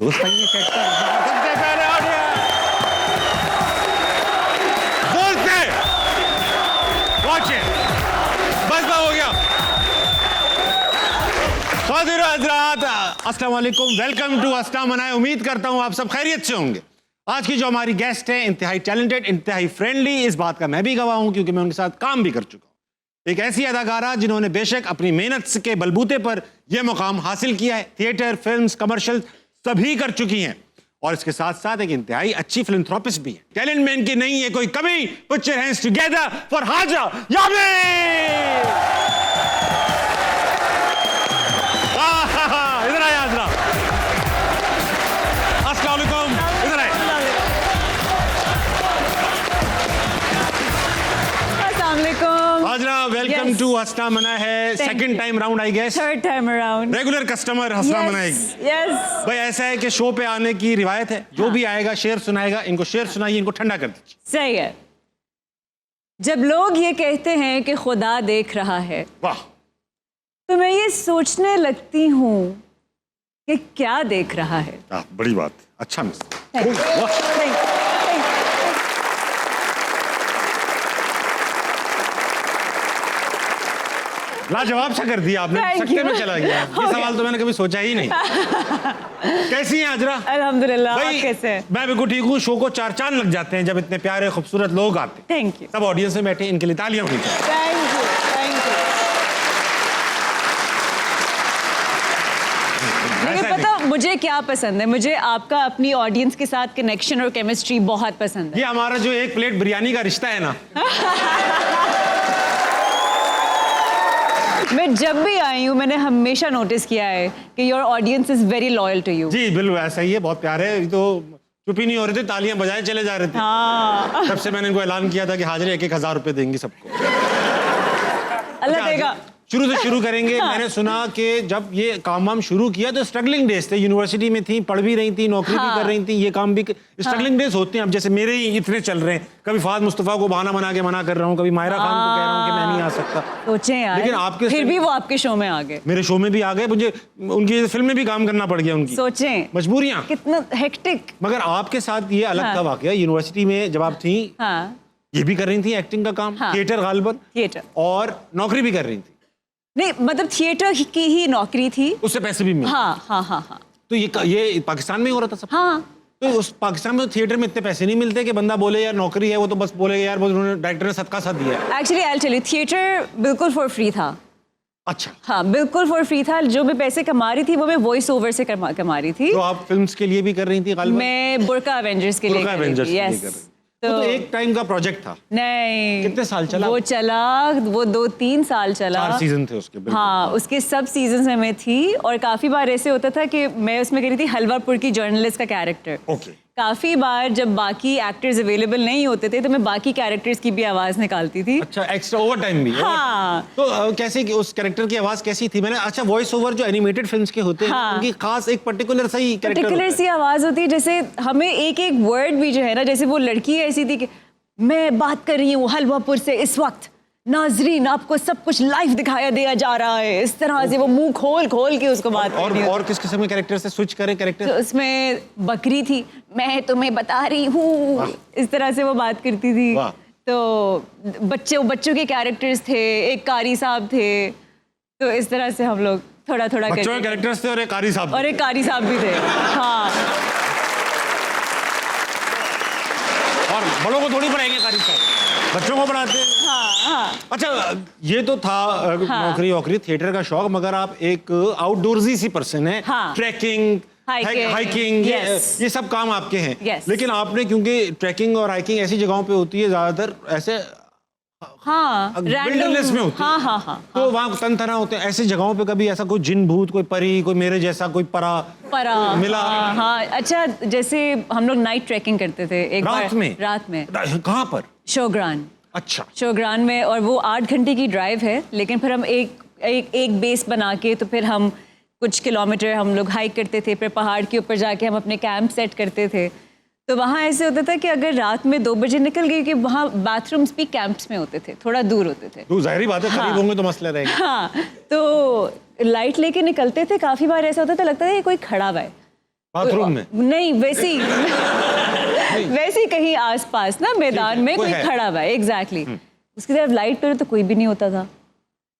दोस्त आइए सेट पर। सबसे पहले ऑडियंस दोस्त है, वॉच इट, बस हो गया। खातिर हज़रात, अस्सलाम वालेकुम, वेलकम टू अस्टा मनाए। उम्मीद करता हूँ आप सब खैरियत से होंगे। आज की जो हमारी गेस्ट है इंतहाई टैलेंटेड, इंतहाई फ्रेंडली, इस बात का मैं भी गवाह हूँ क्योंकि मैं उनके साथ काम भी कर चुका हूँ। एक ऐसी अदाकारा जिन्होंने बेशक अपनी मेहनत के बलबूते पर यह मुकाम हासिल किया है, थिएटर, फिल्म्स, कमर्शियल सभी कर चुकी हैं और इसके साथ साथ एक इंतहाई अच्छी फिलैंथ्रोपिस्ट भी है। टैलेंट में इनकी नहीं है कोई कमी। Put your hands together for Hajra Yameen. इधर आए हाजरा, अस्सलाम वालेकुम, इधर आए। हाजरा, वेलकम टू हस्ना मना है। Second time round I guess, third time around. Regular customer हस्ना मनाएगी। यस भाई ऐसा है कि शो पे आने की रिवायत है, जो भी आएगा शेर सुनाएगा। इनको शेर सुनाइए, इनको ठंडा कर दीजिए। सही है। जब लोग ये कहते हैं कि खुदा देख रहा है, वाह, तो मैं ये सोचने लगती हूँ कि क्या देख रहा है। बड़ी बात, अच्छा मिस। लाजवाब सा कर दिया आपने, सकते में चला गया। ये सवाल तो मैंने कभी सोचा ही नहीं। कैसी हैं हाजरा? अल्हम्दुलिल्लाह, आप कैसे हैं? मैं बिल्कुल ठीक हूँ। शो को 4 चांद लग जाते हैं जब इतने प्यारे खूबसूरत लोग आते हैं। Thank you. सब ऑडियंस में बैठे, इनके लिए तालियां होनी चाहिए। Thank you, thank you. लेकिन पता मुझे क्या पसंद है, मुझे आपका अपनी ऑडियंस के साथ कनेक्शन और केमिस्ट्री बहुत पसंद है। ये हमारा जो एक प्लेट बिरयानी का रिश्ता है ना, मैं जब भी आई हूँ मैंने हमेशा नोटिस किया है कि your audience is very loyal to you. जी बिल्कुल ऐसा ही है, बहुत प्यारे। तो चुप ही नहीं हो रहे थे, तालियां बजाए चले जा रहे थे। हाँ। तब से मैंने इनको ऐलान किया था कि हाजिर 1-1 हज़ार रुपए देंगी सबको। अल्लाह देगा। शुरू से शुरू करेंगे। हाँ। मैंने सुना कि जब ये काम वाम शुरू किया तो स्ट्रगलिंग डेज थे, यूनिवर्सिटी में थी, पढ़ भी रही थी, नौकरी भी कर रही थी, ये काम भी स्ट्रगलिंग डेज होते हैं। अब जैसे मेरे ही इतने चल रहे हैं, कभी फाद मुस्तफा को बहाना बना के मना कर रहा हूँ, कभी मायरा खान को कह रहा हूँ कि मैं नहीं आ सकता। सोचें यार, लेकिन आपके फिर भी वो आपके शो में आ गए। मेरे शो में भी आ गए, मुझे उनकी फिल्म में भी काम करना पड़ गया। उनकी सोचें मजबूरियां कितना हेक्टिक। मगर आपके साथ ये अलग हाँ। था वाकया। यूनिवर्सिटी में जब आप थी, हाँ, ये भी कर रही थी एक्टिंग का काम, हाँ। थिएटर गालिबन, थिएटर और नौकरी भी कर रही थी। नहीं, मतलब थिएटर की ही नौकरी थी, उससे पैसे भी मिले। हाँ हाँ हाँ हाँ। तो ये पाकिस्तान में ही हो रहा था सब। हाँ, तो उस पाकिस्तान में तो थिएटर में इतने पैसे नहीं मिलते कि बंदा बोले यार नौकरी है, वो तो बस बोले यार वो उन्होंने डायरेक्टर ने सदका सा दिया है। Actually I tell you, theatre बिल्कुल फॉर फ्री था। अच्छा, हाँ, बिल्कुल फॉर फ्री था। जो मैं पैसे कमा रही थी वो मैं वॉइस ओवर से कमा रही थी। तो आप फिल्म्स के लिए भी कर रही थी गालिबन? मैं बुर्का एवेंजर्स के लिए बुर्का कर रही एवेंजर्स थी। के लिए यस। कर रही थी। तो एक टाइम का प्रोजेक्ट था। नहीं, कितने साल चला? वो 2-3 साल चला। 4 सीजन थे उसके। हाँ, उसके सब सीजन में मैं थी और काफी बार ऐसे होता था कि मैं उसमें करी थी हलवापुर की जर्नलिस्ट का कैरेक्टर। ओके। काफी बार जब बाकी एक्टर्स अवेलेबल नहीं होते थे तो मैं बाकी कैरेक्टर्स की भी आवाज निकालती थी। अच्छा, एक्स्ट्रा ओवर टाइम भी? हाँ। तो कैसे कि उस कैरेक्टर की आवाज कैसी थी? मैंने अच्छा, वॉइस ओवर जो एनिमेटेड फिल्म्स के होते हैं, हाँ। उनकी खास एक पर्टिकुलर सही कैरेक्टर पर्टिकुलर सी आवाज होती है, जैसे हमें एक एक वर्ड भी जो है ना, जैसे वो लड़की ऐसी थी कि मैं बात कर रही हूँ हलवापुर से इस वक्त, नाजरीन आपको सब कुछ लाइव दिखाया दिया जा रहा है, इस तरह से वो मुंह खोल खोल के उसको बात कर रही है। और किस किस्म के कैरेक्टर से स्विच करें कैरेक्टर? तो उसमें बकरी थी, मैं तुम्हें बता रही हूँ, इस तरह से वो बात करती थी। तो बच्चों के कैरेक्टर्स थे, एक कारी साहब थे, तो इस तरह से हम लोग थोड़ा थोड़ा बच्चों के कैरेक्टर्स थे और एक कारी साहब भी थे। हाँ, और बड़ों को थोड़ी पढ़ाएंगे कारी साहब, बच्चों को पढ़ाते हैं। हाँ, हाँ। अच्छा, ये तो था नौकरी वोकरी, थिएटर का शौक, मगर आप एक आउटडोर्सी सी पर्सन है। हाँ। ट्रैकिंग, हाइकिंग, ये सब काम आपके हैं। Yes. लेकिन आपने, क्योंकि ट्रैकिंग और हाइकिंग ऐसी जगहों पे होती है ज्यादातर, ऐसे हाँ, विल्डरनेस में होती है। हाँ, हाँ, हाँ, तो वहाँ तन तना होते हैं। ऐसी जगहों पे कभी ऐसा कोई जिन भूत, कोई परी, कोई मेरे जैसा कोई परा मिला? हाँ, अच्छा, जैसे हम लोग नाइट ट्रैकिंग करते थे एक रात बार। में? रात में। कहाँ पर? शोग्रान। अच्छा, शोग्रान में, और वो 8 घंटे की ड्राइव है, लेकिन फिर हम एक बेस बना के, तो फिर हम कुछ किलोमीटर हम लोग हाइक करते थे, फिर पहाड़ के ऊपर जाके हम अपने कैंप सेट करते थे। तो वहाँ ऐसे होता था कि अगर रात में 2 बजे निकल गई, कि वहाँ बाथरूम्स भी कैंप्स में होते थे, थोड़ा दूर होते थे। तो जाहिर बात है, हाँ। करीब होंगे तो मसला रहेगा। हाँ, तो लाइट लेके निकलते थे। काफ़ी बार ऐसा होता था, लगता था ये कोई खड़ा हुआ है, बाथरूम में? नहीं, वैसी वैसी कहीं आसपास ना मैदान में कोई खड़ा हुआ है, एग्जैक्टली। उसकी तरफ लाइट करो तो कोई भी नहीं होता था।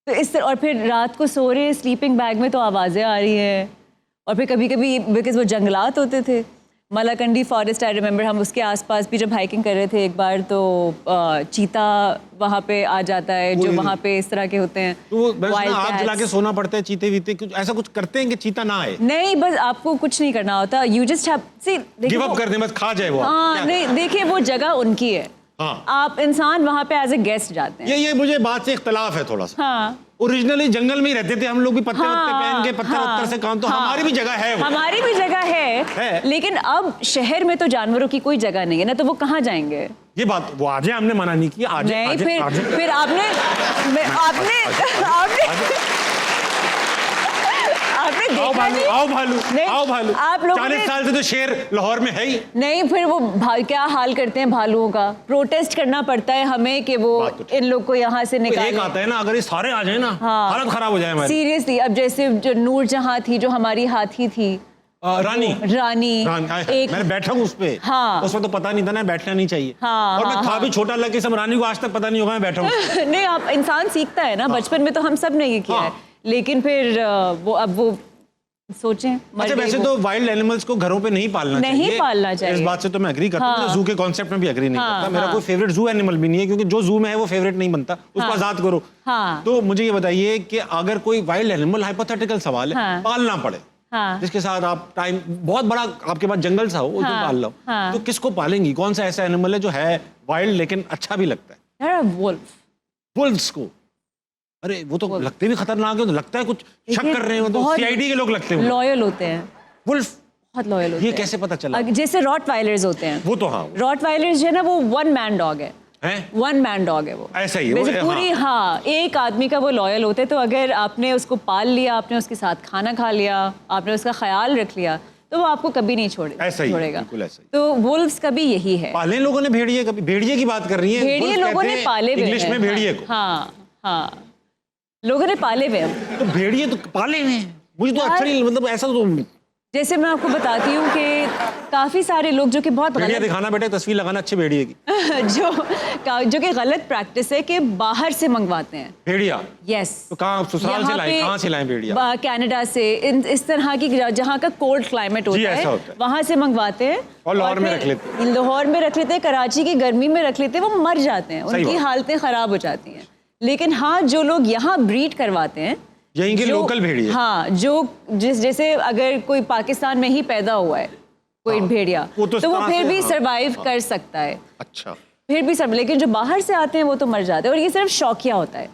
तो इस तरह, और फिर रात को सो रहे स्लीपिंग बैग में तो आवाज़ें आ रही हैं। और फिर कभी कभी बिकॉज वो जंगलात होते थे, मलाकंडी फॉरेस्ट, आई रिमेंबर, हम उसके आसपास भी जब हाइकिंग कर रहे थे एक बार, तो चीता वहाँ पे आ जाता है, जो वहाँ पे इस तरह के होते हैं। तो आग जला के सोना पड़ता है, चीते वीते कुछ ऐसा कुछ करते हैं कि चीता ना आए? नहीं, बस आपको कुछ नहीं करना होता, you just have see give up कर दे, बस खा जाए वो। हाँ, नहीं, देखिए वो जगह उनकी है। हाँ। आप इंसान वहाँ पे एज ए गेस्ट जाते हैं। ये मुझे बात से इख्तलाफ है थोड़ा सा। हाँ, ओरिजिनली जंगल में ही रहते थे हम लोग भी, पत्ते वत्ते पहन के, पत्थर वत्थर से काम, तो हमारी भी जगह है वो। हमारी भी जगह है, लेकिन अब शहर में तो जानवरों की कोई जगह नहीं है ना, तो वो कहाँ जाएंगे? ये बात वो आज हमने मना नहीं किया, आज नहीं, फिर आपने देखा नहीं? आओ भालू। आप लोगों 40 साल से तो शेर लाहौर में है ही नहीं। फिर वो क्या हाल करते हैं भालुओं का, प्रोटेस्ट करना पड़ता है हमें कि वो इन लोग को यहाँ से निकालें। एक आता है ना, अगर ये सारे आ जाए ना, हालत खराब हो जाए हमारी। सीरियसली, अब जैसे जो नूरजहां थी, जो हमारी हाथी थी, रानी एक मैंने बैठा हूँ उस पे। हाँ, उसमें तो पता नहीं था ना बैठना नहीं चाहिए। हाँ, और मैं था भी छोटा, लगे सब रानी को आज तक पता नहीं होगा मैं बैठा हूँ। नहीं, आप इंसान सीखता है ना, बचपन में तो हम सब ने ये किया है, लेकिन फिर वो सोचें। अच्छा, वैसे तो वाइल्ड एनिमल्स को घरों पे नहीं पालना चाहिए। इस बात से तो मैं एग्री करता हूँ, जू के कॉन्सेप्ट में भी एग्री नहीं करता। मेरा कोई फेवरेट जू एनिमल भी नहीं है, क्योंकि जो जू में है वो फेवरेट नहीं बनता, उसको आजाद करो। तो मुझे ये बताइए कि अगर कोई वाइल्ड एनिमल, हाइपोथेटिकल सवाल है, पालना पड़े, जिसके साथ आप टाइम, बहुत बड़ा आपके पास जंगल सा हो, उसको पाल लो, तो किसको पालेंगी? कौन सा ऐसा एनिमल है जो है वाइल्ड लेकिन अच्छा भी लगता है? वुल्फ्स को। अरे वो तो लगते भी खतरनाक है, तो लगता है कुछ शक कर रहे हो, तो सीआईडी के लोग लगते हैं, लॉयल होते हैं। वुल्फ बहुत लॉयल होते हैं। ये कैसे पता चला? जैसे रॉटवाइलर्स होते हैं, वो तो हाँ, रॉटवाइलर्स जो है ना, वो वन मैन डॉग है। वन मैन डॉग है वो, ऐसा ही है पूरी। हाँ, एक आदमी का वो लॉयल होते हैं। तो अगर आपने उसको पाल लिया, आपने उसके साथ खाना खा लिया, आपने उसका ख्याल रख लिया, तो वो आपको कभी नहीं छोड़ेगा। बिल्कुल ऐसा ही। तो वुल्फ्स का भी यही है। पाले लोगों ने भेड़िए, कभी भेड़िए की बात कर रही है, भेड़िए लोगों ने पाले हुए, इंग्लिश में भेड़िए को। हाँ, लोगों ने पाले हुए हैं। तो भेड़िए तो पाले हुए हैं, मुझे तो अच्छा नहीं, मतलब ऐसा तो। जैसे मैं आपको बताती हूँ कि काफी सारे लोग जो कि बहुत भेड़िया दिखाना बेटे, तस्वीर लगाना अच्छे भेड़िए की। जो कि गलत प्रैक्टिस है कि बाहर से मंगवाते हैं भेड़िया। यस। तो कहाँ ससुराल से लाएं, कहाँ से लाएं भेड़िया? कनाडा से, इस तरह की जहाँ का कोल्ड क्लाइमेट होता है, वहां से मंगवाते हैं और लाहौर में रख लेते हैं। लाहौर में रख लेते हैं, कराची की गर्मी में रख लेते हैं, वो मर जाते हैं, उनकी हालतें खराब हो जाती हैं। लेकिन हाँ, जो लोग यहाँ ब्रीड करवाते हैं, यहीं के लोकल भेड़िए, हाँ, जो जैसे अगर कोई पाकिस्तान में ही पैदा हुआ है कोई भेड़िया, तो वो फिर भी सरवाइव कर सकता है। अच्छा, फिर भी सब, लेकिन जो बाहर से आते हैं वो तो मर जाते हैं। और ये सिर्फ शौकिया होता है,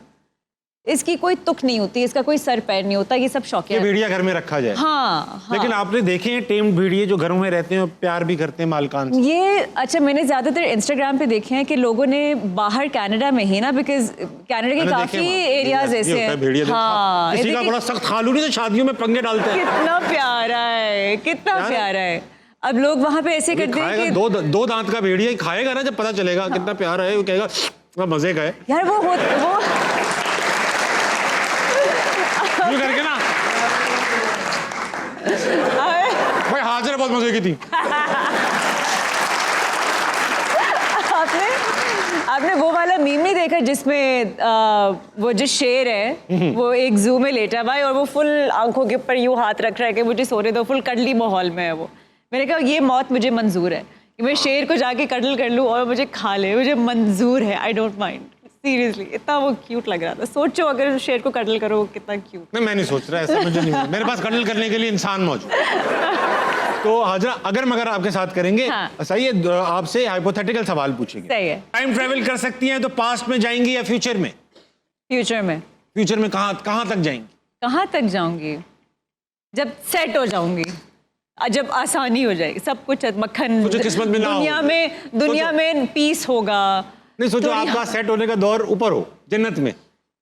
इसकी कोई तुक नहीं होती, इसका कोई सर पैर नहीं होता, ये सब शौकिया। ये भेड़िया घर में रखा जाए। हाँ। लेकिन आपने देखे हैं टेम्ड भेड़िए जो घरों में रहते हैं और प्यार भी करते हैं मालकान से? ये अच्छा, मैंने ज्यादातर इंस्टाग्राम पे देखे हैं कि लोगों ने बाहर कनाडा में ही ना, बिकॉज कनाडा के काफी एरियाज ऐसे हैं। हाँ, किसी का बड़ा सख्त खालूनी, तो शादियों में पंगे डालते हैं। कितना प्यारा है, कितना प्यारा है। अब लोग वहाँ पे ऐसे करते हैं कि दो दांत का भेड़िया खाएगा ना, जब पता चलेगा कितना प्यारा है, वो कहेगा मजे का है यार। वो करके ना भाई, हाजिर बहुत मजे की थी। आपने वो वाला मीम नहीं देखा जिसमें वो जो शेर है वो एक जू में लेटा हुआ है और वो फुल आंखों के ऊपर यूं हाथ रख रहा है कि मुझे सोने दो, फुल कडली माहौल में है वो। मैंने कहा ये मौत मुझे मंजूर है कि मैं शेर को जाके कडल कर लूँ और मुझे खा ले, मुझे मंजूर है, आई डोंट माइंड। सीरियसली इतना वो क्यूट लग रहा था। सोचो अगर शेर को कडल करो कितना क्यूट। नहीं, मैं नहीं सोच रहा ऐसा, मुझे नहीं, मेरे पास कडल करने के लिए इंसान मौजूद। तो हाजरा, अगर मगर आपके साथ करेंगे, सही है, आपसे हाइपोथेटिकल सवाल पूछेंगे। सही है। टाइम ट्रेवल कर सकती हैं तो पास्ट में जाएंगी या फ्यूचर में? फ्यूचर में। फ्यूचर में कहाँ तक जाएंगी? कहाँ तक जाऊंगी? जब सेट हो जाऊंगी, जब आसानी हो जाएगी, सब कुछ मक्खन, किस्मत में दुनिया में पीस होगा। नहीं, सोचो आपका सेट होने का दौर ऊपर हो, जन्नत में,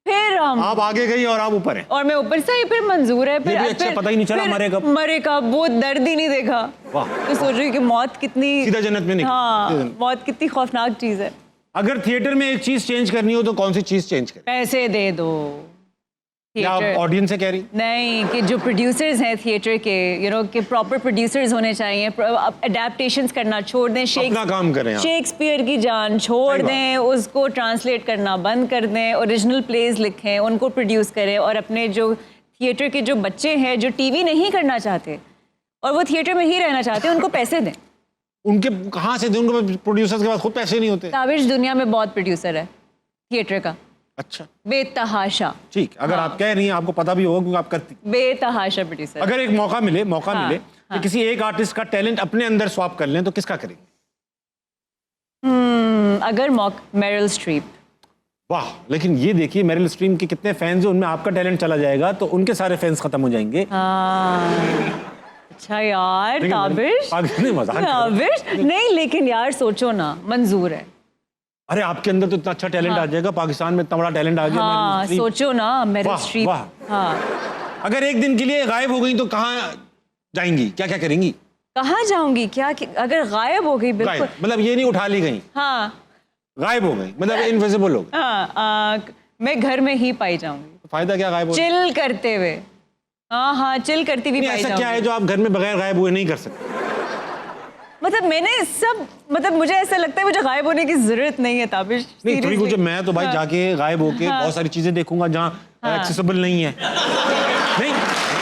फिर आप आगे गई और आप ऊपर हैं और मैं ऊपर से, फिर मंजूर है। फिर अच्छा, पता ही नहीं चला मरे कब, वो दर्द ही नहीं देखा। तो सोच रही कि मौत कितनी सीधा जन्नत में नहीं। हाँ, मौत कितनी खौफनाक चीज है। अगर थिएटर में एक चीज चेंज करनी हो तो कौन सी चीज चेंज करें? पैसे दे दो। या आप थिएटर ऑडियंस से कह रही? नहीं, कि जो प्रोड्यूसर्स हैं थिएटर के, कि प्रॉपर प्रोड्यूसर्स होने चाहिए, अडेप्टेशंस करना छोड़ दें, अपना काम करें आप। शेक्सपियर की जान छोड़ सही बात। दें, उसको ट्रांसलेट करना बंद कर दें, ओरिजिनल प्लेज लिखें, उनको प्रोड्यूस करें, और अपने जो थिएटर के जो बच्चे हैं जो टीवी नहीं करना चाहते और वो थिएटर में ही रहना चाहते हैं, उनको पैसे दें। उनके कहाँ से दें? उनके प्रोड्यूसर्स के पास खुद पैसे नहीं होते। ताबिश दुनिया में बहुत प्रोड्यूसर है थिएटर का, अच्छा, बेतहाशा। ठीक, अगर आप कह रही हैं, आपको पता भी होगा क्योंकि आप करती। बेतहाशा प्रोड्यूसर। अगर एक मौका मिले हाँ, कि किसी एक आर्टिस्ट का टैलेंट अपने अंदर स्वैप कर लें तो किसका करेंगे? अगर मेरिल स्ट्रीप। वाह, लेकिन ये देखिए मेरिल स्ट्रीप के कितने फैंस हैं, उनमें आपका टैलेंट चला जाएगा तो उनके सारे फैंस खत्म हो जाएंगे। अच्छा यार ताबिश, नहीं, मजाक कर रहा हूं। ताबिश नहीं, लेकिन यार सोचो ना, मंजूर है। अरे आपके अंदर तो इतना अच्छा टैलेंट आ जाएगा, पाकिस्तान में इतना बड़ा टैलेंट आ गया। हाँ, मेरिल स्ट्रीप। सोचो ना, मेरिल वाह, स्ट्रीप। वाह। हाँ, अगर एक दिन के लिए गायब हो गई तो कहाँ जाएंगी, क्या क्या करेंगी? कहाँ जाऊंगी? अगर गायब हो गई, बिल्कुल। गायब मतलब ये नहीं उठा ली गई, हाँ गायब हो गई मतलब इनविजिबल हो गई। हाँ, मैं घर में ही पाई जाऊंगी, तो फायदा क्या गायब हो? चिल करते हुए। हाँ, चिल करती हुई पाई ऐसा क्या है जाऊंगी। जो आप घर में बगैर गायब हुए नहीं कर सकते? मतलब मुझे ऐसा लगता है मुझे गायब होने की जरूरत नहीं है ताबिश। नहीं, थोड़ी कुछ मैं तो भाई हाँ। जाके गायब होके बहुत सारी चीजें देखूंगा जहाँ एक्सेसिबल नहीं है। नहीं,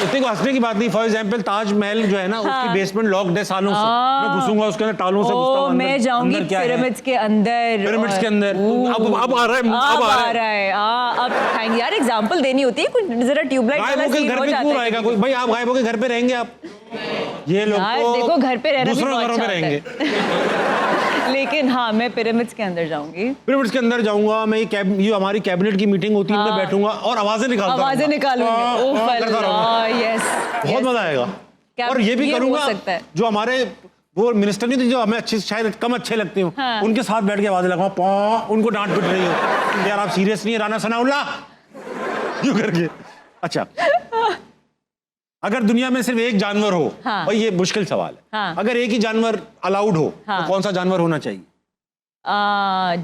इतनी को हंसने की बात नहीं। फॉर एग्जाम्पल ताजमहल जो है ना, उसकी बेसमेंट लॉक्ड है सालों से। मैं घुसूंगा उसके अंदर, तालों से घुसता हूं अंदर। मैं जाऊंगी अंदर क्या है? पिरामिड्स के अंदर। पिरामिड्स के अंदर अब आ रहा है, अब आ रहा है। अब थैंक यार, एग्जांपल देनी होती है कुछ, जरा ट्यूबलाइट गायब वाला होके सीन घर हो पे जाता क्यों है रहेगा कोई? भाई आप गायब होके घर पे रहेंगे आप? ये लोग यार तो देखो, घर पे रहना भी दूसरों बहुत घरों में अच्छा रहेंगे। होता है। लेकिन हाँ, मैं पिरामिड्स के अंदर जाऊंगी। पिरामिड्स के अंदर जाऊंगा मैं। ये हमारी कैबिनेट की मीटिंग होती है, मैं बैठूंगा और आवाजें निकालूंगा। आवाजें निकालूंगी। ओह अल्लाह, यस, बहुत मजा आएगा। क्या और ये भी हो करूंगा, सकता है। जो हमारे वो मिनिस्टर नहीं थे जो हमें अच्छे शायद कम अच्छे लगते हो, हाँ। उनके साथ बैठ के आवाजें लगाऊं, पॉ, उनको डांट पिट रही हो, यार आप सीरियस नहीं है राना सनाउल्लाह, यूं करके। अच्छा, अगर दुनिया में सिर्फ एक जानवर हो, हाँ। भाई ये मुश्किल सवाल है, हाँ। अगर एक ही जानवर अलाउड हो हाँ। तो कौन सा जानवर होना चाहिए?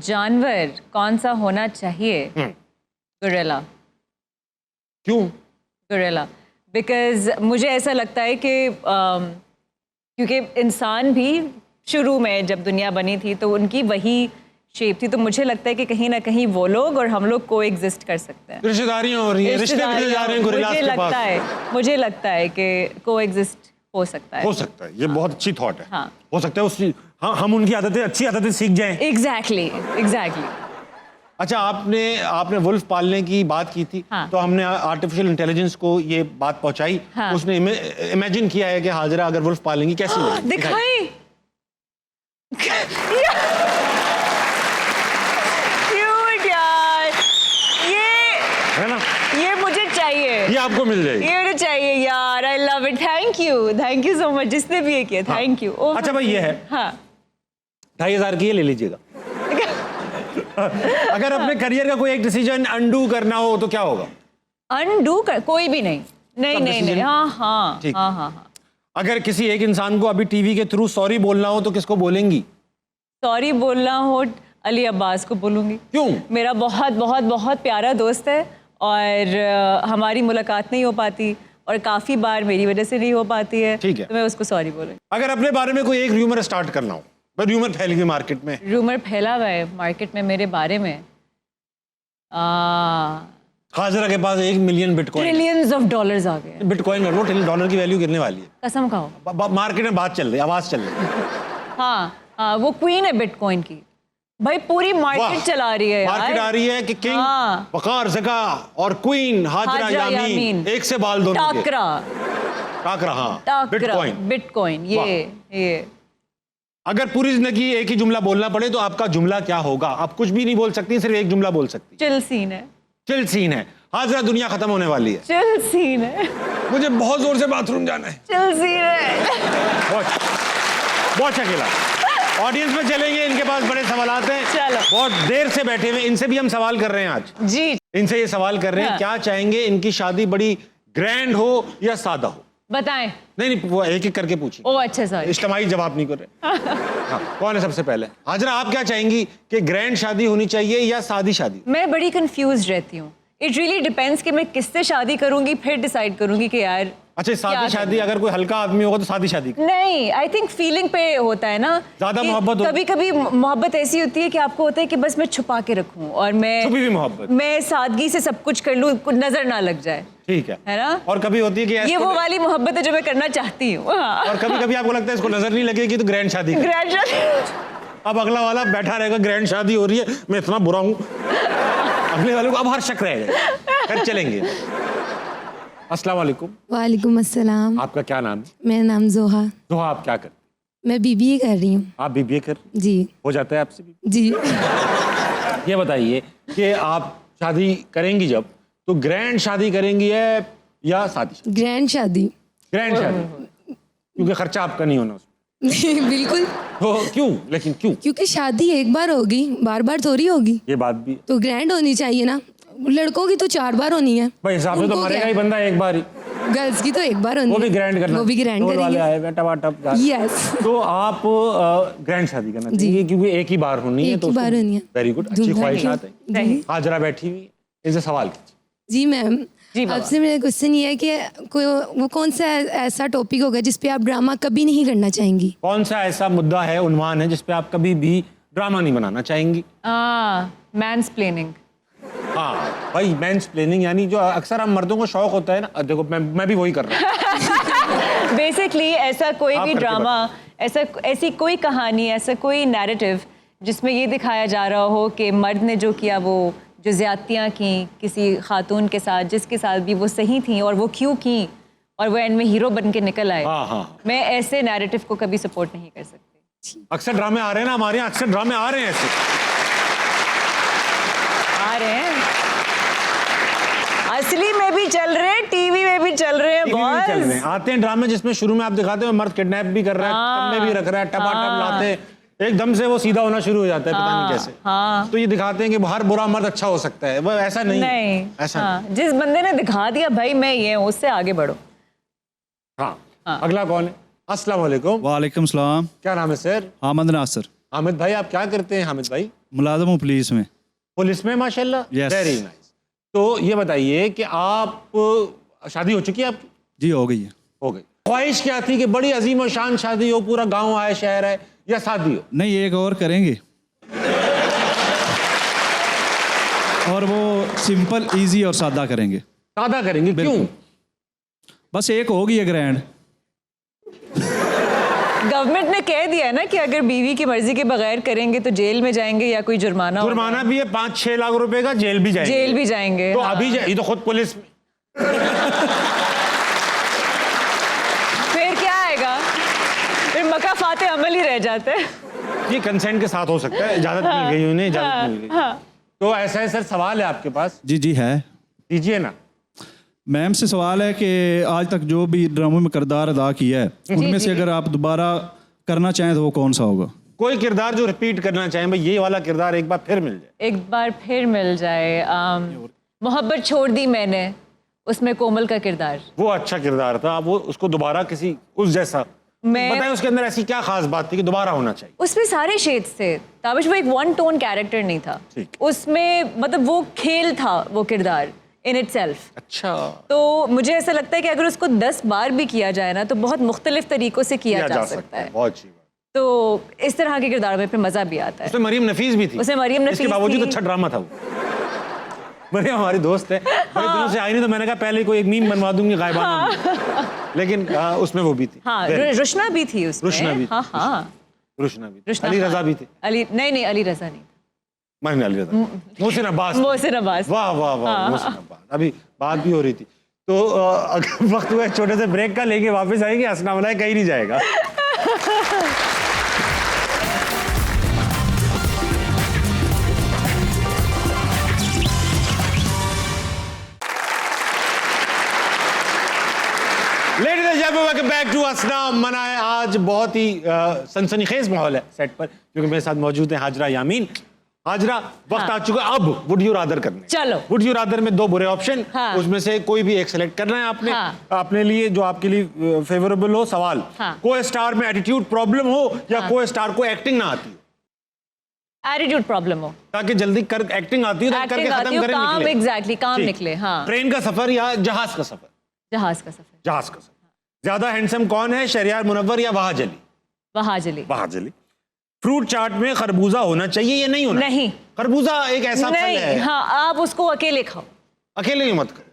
जानवर कौन सा होना चाहिए? गोरिल्ला। क्यों? गोरिल्ला, बिकॉज मुझे ऐसा लगता है कि क्योंकि इंसान भी शुरू में जब दुनिया बनी थी तो उनकी वही शेप थी, तो मुझे लगता है कि कहीं ना कहीं वो लोग और हम लोग को एग्जिस्ट कर सकते हैं। रिश्तेदारियां हो रही हैं, रिश्ते मिलते जा रहे हैं गोरिल्लास के पास। मुझे लगता है कि को एग्जिस्ट हो सकता है। हो सकता है, ये बहुत अच्छी थॉट है। हाँ। हो सकता है हाँ, हम उनकी आदतें, अच्छी आदतें सीख जाएं। एग्जैक्टली। अच्छा, आपने वुल्फ पालने की बात की थी। हाँ। तो हमने आर्टिफिशियल इंटेलिजेंस को ये बात पहुंचाई। हाँ। उसने इमेजिन किया है कि हाजिरा अगर वुल्फ पालेंगी कैसी लगेगी। दिखाई क्यूट यार, है ना, ये मुझे चाहिए, ये आपको मिल जाएगी। ये मुझे चाहिए यार। I love it, thank you so much जिसने भी ये किया, थैंक यू। अच्छा भाई, ये है हाँ 2500 की, ये ले लीजिएगा। अगर अपने करियर का कोई एक डिसीजन अनडू करना हो तो क्या होगा? अनडू कर कोई भी नहीं। सब decision? हाँ। ठीक। अगर किसी एक इंसान को अभी टीवी के थ्रू सॉरी बोलना हो तो किसको बोलेंगी? सॉरी बोलना हो, अली अब्बास को बोलूंगी। क्यों? मेरा बहुत बहुत बहुत प्यारा दोस्त है और हमारी मुलाकात नहीं हो पाती और काफी बार मेरी वजह से नहीं हो पाती है। ठीक है। तो मैं उसको सॉरी बोलूंगी। अगर अपने बारे में कोई एक र्यूमर स्टार्ट करना हो, र्यूमर फैल गई मार्केट में, रूमर फैला हुआ है मार्केट में मेरे बारे में, हाजिरा के पास 1 million bitcoin, trillions of dollars आ गए। बिटकॉइन कर लो, डॉलर की वैल्यू गिरने वाली है। कसम खाओ। मार्केट में बात चल रही है, आवाज चल रही है। हाँ, वो क्वीन है बिटकॉइन की भाई, पूरी मार्केट चला रही है यार। मार्केट आ रही है कि किंग वकार जका और क्वीन हाजिरा यामीन, एक से बाल दोनों के। टाकरा बिटकॉइन, ये अगर पूरी जिंदगी एक ही जुमला बोलना पड़े तो आपका जुमला क्या होगा? आप कुछ भी नहीं बोल सकती, सिर्फ एक जुमला बोल सकती। चिल सीन है। चिल सीन है। हाजिरा दुनिया खत्म होने वाली है। चिल सीन है। मुझे बहुत जोर से बाथरूम जाना है। चिल सीन है। बहुत अकेला। ऑडियंस में चलेंगे, इनके पास बड़े सवालात हैं। चलो। बहुत देर से बैठे हुए, इनसे भी हम सवाल कर रहे हैं आज। जी। इनसे ये सवाल कर रहे हैं, हाँ। क्या चाहेंगे, इनकी शादी बड़ी ग्रैंड हो या सादा हो? बताएं। नहीं, वो एक एक करके पूछिए। ओ अच्छा, सॉरी। इज्तिमाई जवाब नहीं कर रहे। हाँ, कौन है सबसे पहले? हाजिरा, आप क्या चाहेंगी कि ग्रैंड शादी होनी चाहिए या सादी शादी? मैं बड़ी कंफ्यूज रहती हूँ इट रियली डिपेंड्स कि मैं किससे शादी करूंगी, फिर डिसाइड करूंगी कि यार अच्छा, क्या शादी अगर कोई हल्का आदमी होगा तो शादी नहीं, आई थिंक फीलिंग पे होता है ना, ज्यादा मोहब्बत हो, कभी कभी मोहब्बत ऐसी होती है कि आपको होता है कि बस मैं छुपा के रखूं और मैं छुपी हुई मोहब्बत, मैं सादगी से सब कुछ कर लूं, नजर ना लग जाए, ठीक है ना। और कभी होती है कि ये वो वाली मोहब्बत है जो मैं करना चाहती हूँ। और कभी कभी आपको लगता है इसको नजर नहीं लगेगी तो ग्रैंड शादी करें। ग्रैंड शादी, अब अगला वाला बैठा रहेगा, ग्रैंड शादी हो रही है, मैं इतना बुरा हूँ, अगले वाले को अब हर शक रहेगा, फिर चलेंगे। अस्सलाम वालेकुम। वालेकुम अस्सलाम। आपका क्या नाम है? मेरा नाम जोहा। जोहा, आप क्या कर? मैं बीबीए कर रही हूँ। आप बीबीए कर? जी। हो जाता है आपसे भी? जी। ये बताइए कि आप शादी करेंगी जब, तो ग्रैंड शादी करेंगी है या शादी? ग्रैंड शादी। ग्रैंड शादी, क्योंकि खर्चा आपका नहीं होना उसमें। बिल्कुल। तो क्यों, लेकिन क्यों? क्योंकि शादी एक बार होगी, बार बार थोड़ी होगी, ये बात भी तो ग्रैंड होनी चाहिए ना। लड़कों की तो 4 बार होनी है। भाई, हिसाब से तो उनको मरेगा क्या? ही बंदा एक बार ही। गर्ल्स की तो एक बार होनी वो भी है। ग्रैंड करना, वो भी ग्रैंड ढोल वाले आए करेंगे। टप यस। तो आप ग्रैंड शादी करना चाहिए क्योंकि एक ही बार होनी है, एक तो ही बार होनी है। वेरी गुड, अच्छी धूमधाम ख्वाहिशात है। सही। हाजरा बैठी हुई इनसे सवाल कीजिए। जी मैम, जी बाबा। आपसे मेरा क्वेश्चन ये है कि कोई वो कौन सा ऐसा टॉपिक होगा जिस पे आप ड्रामा कभी नहीं करना चाहेंगी? कौन सा ऐसा मुद्दा है, उन्वान है, जिस पे आप कभी भी ड्रामा नहीं बनाना चाहेंगी? मैंसप्लेनिंग। हाँ भाई, मैंसप्लेनिंग, यानी जो अक्सर हम मर्दों को शौक होता है ना, देखो मैं भी वही कर रहा हूँ। बेसिकली ऐसा कोई आप भी करके ड्रामा, ऐसी कोई कहानी, ऐसा कोई नैरेटिव जिसमें ये दिखाया जा रहा हो कि मर्द ने जो किया, वो जो ज्यादतियाँ की किसी खातून के साथ, जिसके साथ भी वो सही थी और वो क्यों की, और वो एंड में हीरो बन के निकल आए। हाँ। मैं ऐसे नैरेटिव को कभी सपोर्ट नहीं कर सकती। अक्सर ड्रामे आ रहे हैं ना हमारे यहाँ, अक्सर ड्रामे आ रहे हैं ऐसे आ रहे हैं, असली में भी चल रहे हैं, टीवी में भी चल रहे हैं, टीवी में चल रहे हैं। बॉस। आते हैं ड्रामे जिसमें शुरू में आप दिखाते हो मर्द किडनैप भी कर रहा है, कमरे भी रख रहा है, टपाटप लाते हैं, एकदम से वो सीधा होना शुरू हो जाता है, पता नहीं कैसे। हाँ। तो ये दिखाते हैं कि हर बुरा मर्द अच्छा हो सकता है, वो ऐसा नहीं नहीं, ऐसा हाँ, जिस बंदे ने दिखा दिया भाई मैं ये हूँ, उससे आगे बढ़ो। हाँ। अगला कौन है? अस्सलाम वालेकुम। वालेकुम सलाम। क्या नाम है सर? हामिद नासिर। हामिद भाई, आप क्या करते हैं हामिद भाई? मुलाजम हूँ पुलिस में। पुलिस में, माशाल्लाह, Yes. Very nice. तो ये बताइए कि आप शादी हो चुकी है आपकी? जी हो गई है। हो गई। ख्वाहिश क्या थी कि बड़ी अजीम और शान शादी हो, पूरा गांव आए, शहर है, या शादी हो? नहीं, एक और करेंगे और वो सिंपल, इजी और सादा करेंगे। सादा करेंगे, क्यों? बिल्कुल। बस एक होगी है ग्रैंड। गवर्नमेंट ने कह दिया है ना कि अगर बीवी की मर्जी के बगैर करेंगे तो जेल में जाएंगे या कोई जुर्माना होगा। जुर्माना भी है 5-6 लाख रुपए का, जेल भी जाएंगे। जेल भी जाएंगे। तो हाँ। अभी ये तो खुद पुलिस में। फिर क्या आएगा, फिर मकाफाते अमल ही रह जाते हैं। ये कंसेंट के साथ हो सकता है, इजाजत मिल गई उन्हें, इजाजत मिल गई। तो ऐसा है सर, सवाल है आपके पास, जी है। दीजिए ना। मैम से सवाल है कि आज तक जो भी ड्रामों में किरदार अदा किया है, उनमें से अगर आप दोबारा करना चाहें तो वो कौन सा होगा? कोई किरदार जो रिपीट करना चाहें, भाई ये वाला किरदार एक बार फिर मिल जाए। एक बार फिर मिल जाए। मोहब्बत छोड़ दी मैंने, उसमें कोमल का किरदार। वो अच्छा किरदार था, वो उसको दोबारा किसी उस जैसा बताएं, उसके अंदर ऐसी क्या खास बात थी कि दोबारा होना चाहिए? उसमें सारे शेड्स थे ताबिश, वो एक वन टोन कैरेक्टर नहीं था ठीक। उसमें, मतलब वो खेल था, वो किरदार इन इटसेल्फ। अच्छा, तो मुझे ऐसा लगता है कि अगर उसको 10 बार भी किया जाए ना तो बहुत मुख्तलिफ तरीकों से किया जा सकता है। बहुत अच्छी बात। तो इस तरह के किरदार में फिर मजा भी आता है। उसमें मरियम नफीस भी थी। उसमें मरियम नफीस इसके बावजूद थी। अच्छा ड्रामा था वो। मरियम हमारी दोस्त है, बड़े दिनों से आई नहीं, तो मैंने कहा पहले कोई एक मीम बनवा दूंगी गायबाना में। लेकिन उसमें वो भी थी। हाँ, रुशना भी थी उसमें। रुशना भी थी। हाँ। रुशना भी थी। रुशना, अली हाँ। रजा भी थे। नहीं, अली रजा नहीं। मरियम अली रजा, मोहसिन अब्बास। मोहसिन अब्बास। वाह वाह वाह, मोहसिन अब्बास। अभी बात भी हो रही थी। तो अगर वक्त हुआ छोटे से ब्रेक का, लेके वापस आएंगे, हंसना बनाए कहीं नहीं जाएगा। Ladies and gentleman, welcome back to हंसना मनाए। आज बहुत ही सनसनीखेज माहौल है सेट पर, क्योंकि मेरे साथ मौजूद हैं हाजरा यामीन। हाजरा, वक्त आ चुका अब वुड यू रादर करने। चलो। वुड यू रादर में 2 बुरे ऑप्शन, हाँ। उसमें से कोई भी एक सेलेक्ट करना है आपने। हाँ। अपने लिए जो आपके लिए फेवरेबल हो। सवाल, हाँ। को स्टार में एटीट्यूड प्रॉब्लम हो या हाँ। को स्टार को एक्टिंग ना आती हो। एटीट्यूड प्रॉब्लम हो, ताकि जल्दी कर एक्टिंग आती है तो करके एक्टिंग आती खत्म हो, करें काम निकले। एग्जैक्टली काम ठीक। निकले। हाँ, ट्रेन का सफर या जहाज का सफर? जहाज का सफर। जहाज का सफर। ज्यादा हैंडसम कौन है, शहरयार मुनव्वर या वहाजली? वहाजली। वहाजली। फ्रूट चाट में खरबूजा होना चाहिए या नहीं होना? नहीं। खरबूजा एक ऐसा फल नहीं, है, हाँ आप उसको अकेले खाओ। अकेले ही मत खाओ।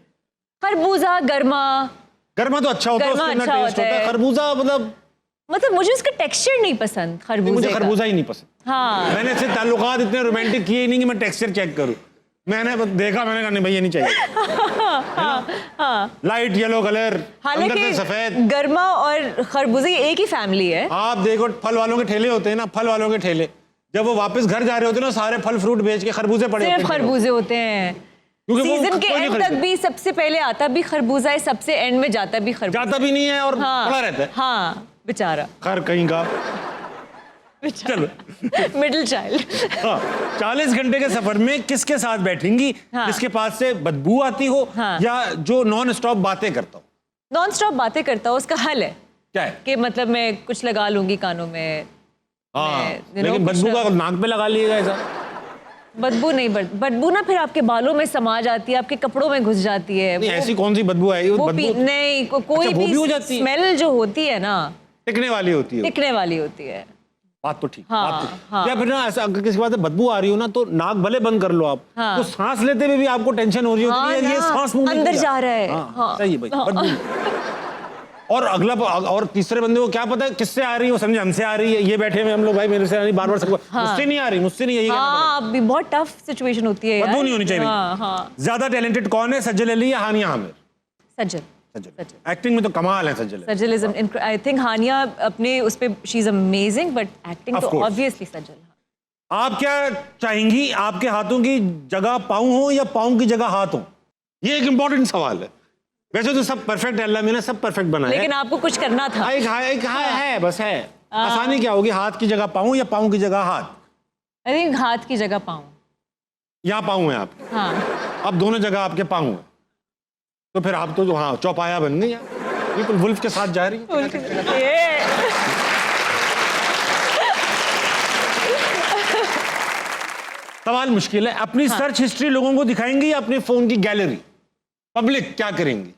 खरबूजा गर्मा गर्मा तो अच्छा होता है, गर्मा उसके अंदर अच्छा टेस्ट होता होता है। है। खरबूजा मतलब मुझे उसका टेक्सचर नहीं पसंद खरबूजे मुझे का। खरबूजा ही नहीं पसंद। हाँ, मैंने ऐसे ताल्लुकात इतने रोमांटिक किए ही नहीं कि मैं टेक्सचर चेक करूं। मैंने बस देखा, मैंने कहा नहीं भाई ये नहीं चाहिए। हाँ। लाइट येलो कलर, अंदर से सफेद। हालांकि गर्मा और खरबूजे एक ही फैमिली है। आप देखो फल वालों के ठेले होते हैं ना, फल वालों के ठेले, जब वो वापस घर जा रहे होते हैं ना, सारे फल फ्रूट बेच के खरबूजे पड़े होते सिर्फ हैं। खरबूजे होते हैं। क्योंकि वो सीजन के कोई नहीं एंड तक खरीदता। भी सबसे पहले आता भी खरबूजा है, सबसे एंड में जाता भी खरबूजा। जाता भी नहीं है और हाँ, पड़ा रहता है। हाँ बेचारा खैर कहीं का। चलो मिडिल चाइल्ड। हाँ, 40 घंटे के सफर में किसके साथ बैठेंगी? हाँ। जिसके पास से बदबू आती हो हाँ। या जो नॉन स्टॉप बातें करता हो? नॉन स्टॉप बातें करता हूँ, उसका हल है क्या है? कि मतलब मैं कुछ लगा लूंगी कानों में। हाँ, you know, लेकिन कुछ बदबू का नाक पे लगा लिएगा ऐसा? बदबू नहीं, बदबू ना फिर आपके बालों में समा जाती है, आपके कपड़ों में घुस जाती है। नहीं, ऐसी कौन सी बदबू आई? वो बदबू नहीं कोई अच्छा, वो भी हो जाती है? स्मेल जो होती है ना, टिकने वाली होती है। टिकने वाली होती है। बात तो ठीक। हाँ, बात तो ठीक। हाँ। या फिर ना ऐसा अगर किसी बात से बदबू आ रही हो ना, तो नाक भले बंद कर लो आप, हाँ। तो सांस लेते हुए भी आपको टेंशन हो रही होती हाँ है, ये ना, सांस मुंह में अंदर नहीं जा रहा है। हाँ, हाँ। सही है भाई, हाँ। बदबू। और अगला और तीसरे बंदे को क्या पता है किससे आ रही है, वो समझे हमसे आ रही है, ये बैठे हुए हम लोग, भाई मेरे से आ रही, बार-बार सबको मुझसे नहीं आ रही, मुझसे नहीं, यही कहना पड़ेगा। हाँ, अभी बहुत टफ सिचुएशन होती है यार। बदबू नहीं होनी चाहिए भाई। हाँ, हाँ। ज्यादा टैलेंटेड कौन है, सज्जल अली या हानिया आमिर? सज्जल। सज्जल एक्टिंग में तो कमाल है सज्जल। सज्जल इज आई थिंक हानिया अपने उस पे she is amazing, but acting Of तो course. ऑब्वियसली सज्जल। आप क्या चाहेंगी, आपके हाथों की जगह पाँव हो या पाँव की जगह हाथ हो? ये एक इंपॉर्टेंट सवाल है। वैसे तो सब परफेक्ट है, अल्लाह ने सब परफेक्ट बनाया है। लेकिन आपको कुछ करना था। एक है बस है। आसानी क्या होगी, हाथ की जगह पाँव या पाँव की जगह हाथ? आई थिंक हाथ की जगह पाऊँ। यहाँ पाँव है आपके, हाँ, अब दोनों जगह आपके पाँव है, तो फिर आप तो जो हाँ चौपाया बन गई यार, बिल्कुल वुल्फ के साथ जा रही है। ये सवाल मुश्किल है। अपनी सर्च हिस्ट्री लोगों को दिखाएंगी या अपने फोन की गैलरी? पब्लिक क्या करेंगी?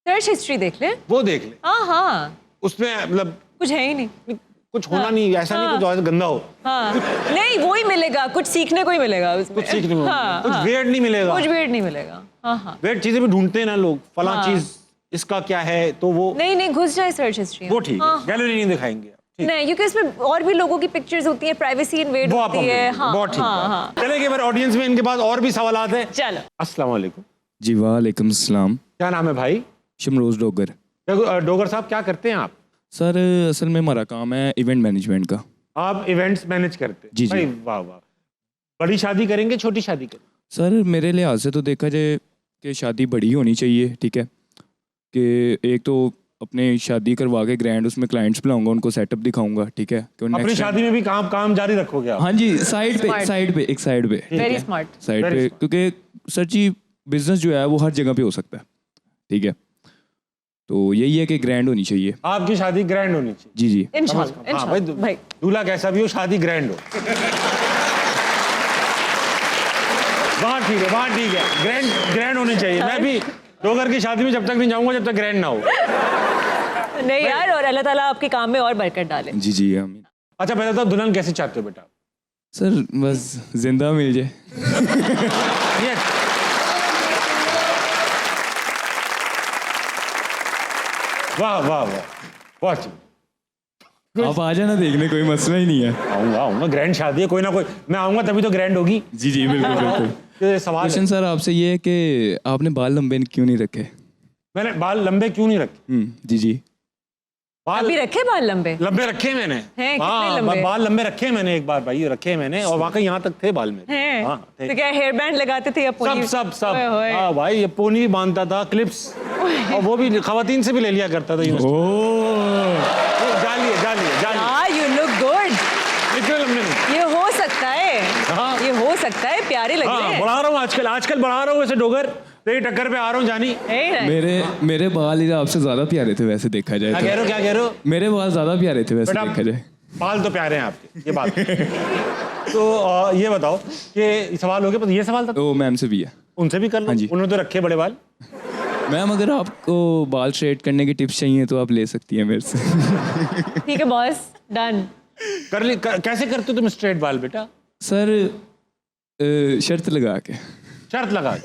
सर्च हिस्ट्री देख ले। वो देख ले, हाँ हाँ, उसमें मतलब कुछ है ही नहीं। कुछ होना नहीं, ऐसा नहीं कुछ गंदा हो, हाँ, नहीं वो ही मिलेगा, कुछ सीखने को ही मिलेगा उसमें। कुछ सीखने को, हाँ, कुछ हाँ, वेird नहीं मिलेगा। कुछ वेट नहीं मिलेगा। हाँ हाँ, वेird चीजें भी ढूंढते हैं ना लोग, फला हाँ। चीज इसका क्या है, तो वो नहीं घुस जाए सर्च हिस्ट्री। वो ठीक है, गैलरी नहीं दिखाएंगे। ठीक। नहीं, क्योंकि इसमें और भी लोगों की पिक्चर्स होती हैं, प्राइवेसी इन्वेड वो आप होती है। हम हाँ, बहुत ठीक हाँ, बात। हाँ। चलेंगे मेरे ऑडियंस में इनके पास और भी सवाल हैं। चलो, अस्सलाम वालेकुम। जी वालेकुम सलाम। क्या नाम है भाई? शमरोज डोगर। डोगर साहब क्या करते हैं आप? सर असल में हमारा काम है इवेंट मैनेजमेंट का। आप इवेंट्स मैनेज करते हैं? जी, जी। भाई वाह वाह। बड़ी शादी करेंगे छोटी शादी करेंगे? सर मेरे लिहाज से तो देखा जाए कि शादी बड़ी होनी चाहिए, ठीक है, कि एक तो अपने शादी करवा के ग्रैंड उसमें क्लाइंट्स बुलाऊंगा, उनको सेटअप दिखाऊंगा, ठीक है, कि अपनी next शादी में भी काम जारी रखोगे आप? हाँ जी, साइड पे एक साइड पे वेरी स्मार्ट। साइड Very पे, smart. क्योंकि सर जी बिजनेस जो है वो हर जगह पे हो सकता है, ठीक है, तो यही है कि ग्रैंड होनी चाहिए। आपकी शादी ग्रैंड होनी चाहिए। जी जी। इंशाल्लाह, हाँ भाई, इंशाल्लाह भाई। दूल्हा कैसा भी हो, शादी ग्रैंड हो। वहाँ ठीक है, वहाँ ठीक है, ग्रैंड होनी चाहिए। मैं भी डोगर की शादी में जब तक नहीं जाऊंगा जब तक ग्रैंड ना हो। नहीं यार, और अल्लाह ताला आपके काम में और बरकत डाले। जी जी आमीन। अच्छा पहले तो दुल्हन कैसे चाहते हो बेटा? सर बस जिंदा मिल जाए। Yes. वाह वाह वाह, बहुत अच्छी। आप आ जाना देखने, कोई मसला ही नहीं है। आऊंगा, ग्रैंड शादी है, कोई ना कोई मैं आऊंगा तभी तो ग्रैंड होगी। जी जी बिल्कुल बिल्कुल। ये सवाल है। क्वेश्चन सर आपसे ये है कि आपने बाल लंबे क्यों नहीं रखे? मैंने बाल लंबे क्यों नहीं रखे? जी जी। बाल अभी रखे बाल लंबे? लंबे रखे मैंने। हैं, कितने हाँ, लंबे? बाल लंबे रखे मैंने एक बार भाई, रखे मैंने, और वाकई यहाँ तक थे बाल मेरे। हैं? हाँ, थे। तो क्या हेयर बैंड लगाते थे या सब पोनी? सब सब ओए होए। हाँ भाई, ये पोनी भी बांधता था, क्लिप्स, और वो भी खवातीन से भी ले लिया करता था। जाली हाँ, you look good। इतने लंबे नहीं। ये हो सकता है, हाँ। ये हो सकता है, प्यारे लग रहे हाँ, हैं। बढ़ा रहा हूँ आजकल बढ़ा रहा हूँ वैसे डोगर, तेरी टक्कर पे आ रहा हूँ जानी। है ना? मेरे बाल ही आपसे ज्यादा प्यारे थे वैसे देखा जाए क्या तो। कह रहे हो, क्या कह रहे हो? मेरे बाल ज्यादा प्यारे थे वैसे बेटा, देखा जाए। बाल तो प्यारे हैं आपके, ये बात तो ये बताओ कि सवाल हो गया, पर ये सवाल था तो मैम से भी है। उनसे भी कर लो। हाँ जी। उन्होंने तो रखे बड़े बाल। मैम अगर आपको बाल स्ट्रेट करने की टिप्स चाहिए तो आप ले सकती हैं मेरे से। ठीक है बॉस, डन। कैसे करते हो तुम स्ट्रेट बाल बेटा? सर शर्त लगा के। शर्त लगा के।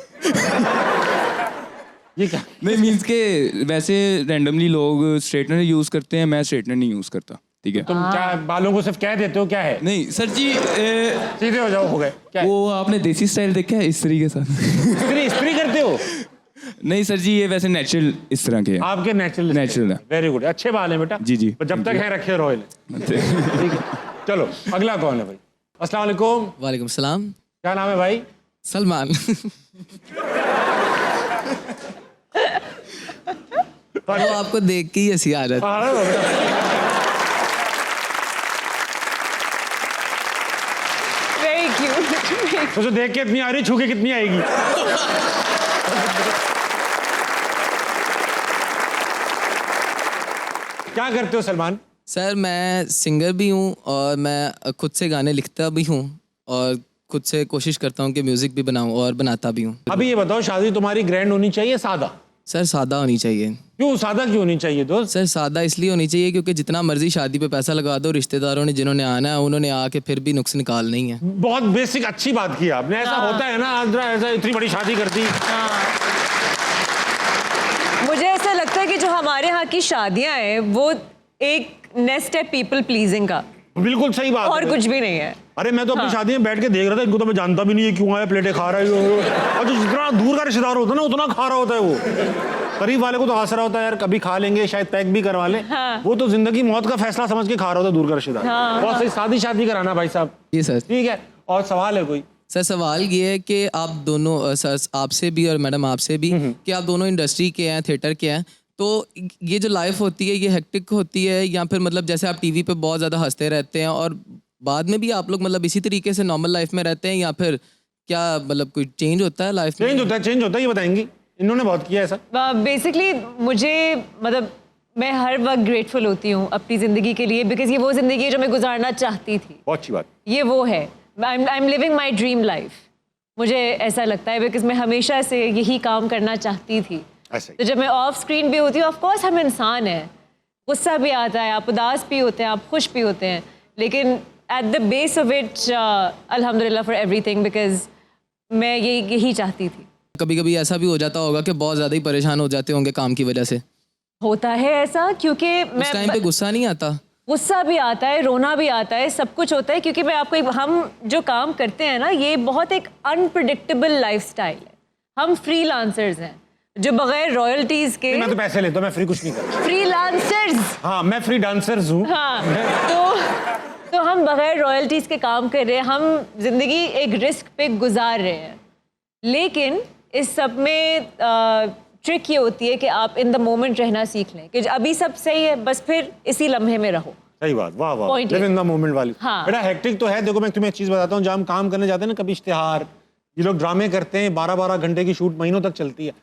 ये क्या? नहीं मीन्स के वैसे रैंडमली लोग स्ट्रेटनर यूज़ करते हैं, मैं स्ट्रेटनर नहीं यूज़ करता, ठीक है। तुम क्या बालों को सिर्फ कह देते हो, क्या है? नहीं सर जी सीधे हो जाओ, हो गए क्या है? वो आपने देसी स्टाइल देखा है इस तरीके से? इस्त्री करते हो? नहीं सर जी, ये वैसे नेचुरल इस तरह के हैं। आपके नेचुरल है। वेरी गुड, अच्छे बाल हैं बेटा। जी जी। पर जब तक है रखे रॉयल। ठीक है, चलो अगला कौन है भाई? अस्सलाम वालेकुम। वालेकुम सलाम। क्या नाम है भाई? सलमान। वो आपको देख के ही हंसी आ जाती है। Very cute. तो देख के इतनी आ रही, छू के कितनी आएगी? क्या करते हो सलमान? सर मैं सिंगर भी हूँ और मैं खुद से गाने लिखता भी हूँ और खुद से कोशिश करता हूँ कि म्यूजिक भी बनाऊँ और बनाता भी हूँ। अभी ये बताओ, शादी तुम्हारी ग्रैंड होनी चाहिए सादा? सर सादा होनी चाहिए। क्यों सादा क्यों होनी चाहिए दोस्त? सर सादा इसलिए होनी चाहिए क्योंकि जितना मर्जी शादी पे पैसा लगा दो, रिश्तेदारों ने जिन्होंने आना है उन्होंने आके फिर भी नुक्स निकाल नहीं है। बहुत बेसिक अच्छी बात की आपने। ऐसा होता है ना आंध्रा, ऐसा इतनी बड़ी शादी करती। मुझे ऐसा लगता है कि जो हमारे यहाँ की शादियां हैं वो एक नेस्ट है पीपल प्लीजिंग का। बिल्कुल सही बात और है। कुछ भी नहीं है। अरे मैं तो अपनी शादी में बैठ के देख रहा था, इनको तो मैं जानता भी नहीं है क्यों आया, प्लेटें खा रहा है। और जो जितना दूर का रिश्तेदार होता है ना उतना खा रहा होता है वो। करीब वाले को तो आसरा होता है यार कभी खा लेंगे, शायद पैक भी करवा ले। हाँ। वो तो जिंदगी मौत का फैसला समझ के खा रहा होता है दूर का रिश्तेदार। बहुत सही, शादी शादी कराना भाई साहब। जी सर। ठीक है, और सवाल है कोई? सर सवाल ये है कि आप दोनों सर आपसे भी और मैडम आपसे भी कि आप दोनों इंडस्ट्री के हैं, थिएटर के हैं, तो ये जो लाइफ होती है ये हेक्टिक होती है या फिर मतलब जैसे आप टीवी पे बहुत ज़्यादा हंसते रहते हैं और बाद में भी आप लोग मतलब इसी तरीके से नॉर्मल लाइफ में रहते हैं या फिर क्या मतलब कोई चेंज होता है लाइफ में? चेंज होता है, ये बताएंगी। इन्होंने बहुत किया ऐसा। बेसिकली मुझे मतलब मैं हर वक्त ग्रेटफुल होती हूँ अपनी ज़िंदगी के लिए, बिकॉज ये वो ज़िंदगी है जो मैं गुजारना चाहती थी। बहुत अच्छी बात। ये वो है, I am living my dream life. मुझे ऐसा लगता है बिकॉज मैं हमेशा से यही काम करना चाहती थी। ऐसे तो जब मैं ऑफ स्क्रीन भी होती हूँ, ऑफ कोर्स हम इंसान हैं, गुस्सा भी आता है, आप उदास भी होते हैं, आप खुश भी होते हैं, लेकिन at the base of it अल्हम्दुलिल्लाह फॉर एवरीथिंग, बिकॉज मैं यही चाहती थी। कभी कभी ऐसा भी हो जाता होगा कि बहुत ज़्यादा ही परेशान हो जाते होंगे काम की वजह से? होता है ऐसा, क्योंकि उस टाइम पे गुस्सा नहीं आता? गुस्सा भी आता है, रोना भी आता है, सब कुछ होता है, क्योंकि मैं आपको हम जो काम करते हैं ना ये बहुत एक अनप्रिडिक्टेबल लाइफस्टाइल है। हम फ्रीलांसर्स हैं जो बगैर रॉयल्टीज के। मैं तो पैसे लेता हूँ, मैं फ्री कुछ नहीं करता। फ्रीलांसर्स। हाँ, मैं फ्री डांसर्स हूँ। हाँ, तो हम बगैर रॉयल्टीज के काम कर रहे हैं, हम जिंदगी एक रिस्क पे गुजार रहे हैं, लेकिन इस सब में ट्रिक ये होती है कि आप इन द मोमेंट रहना सीख लें कि अभी सब सही है, बस फिर इसी लम्हे में रहो। सही बात, वाह वाह, Point live in the moment वाली। हाँ। बेटा हेक्टिक तो है। देखो मैं तुम्हें एक चीज बताता हूँ, जब हम काम करने जाते हैं ना, कभी इश्तिहार, ये लोग ड्रामे करते हैं, 12-12 घंटे की शूट महीनों तक चलती है,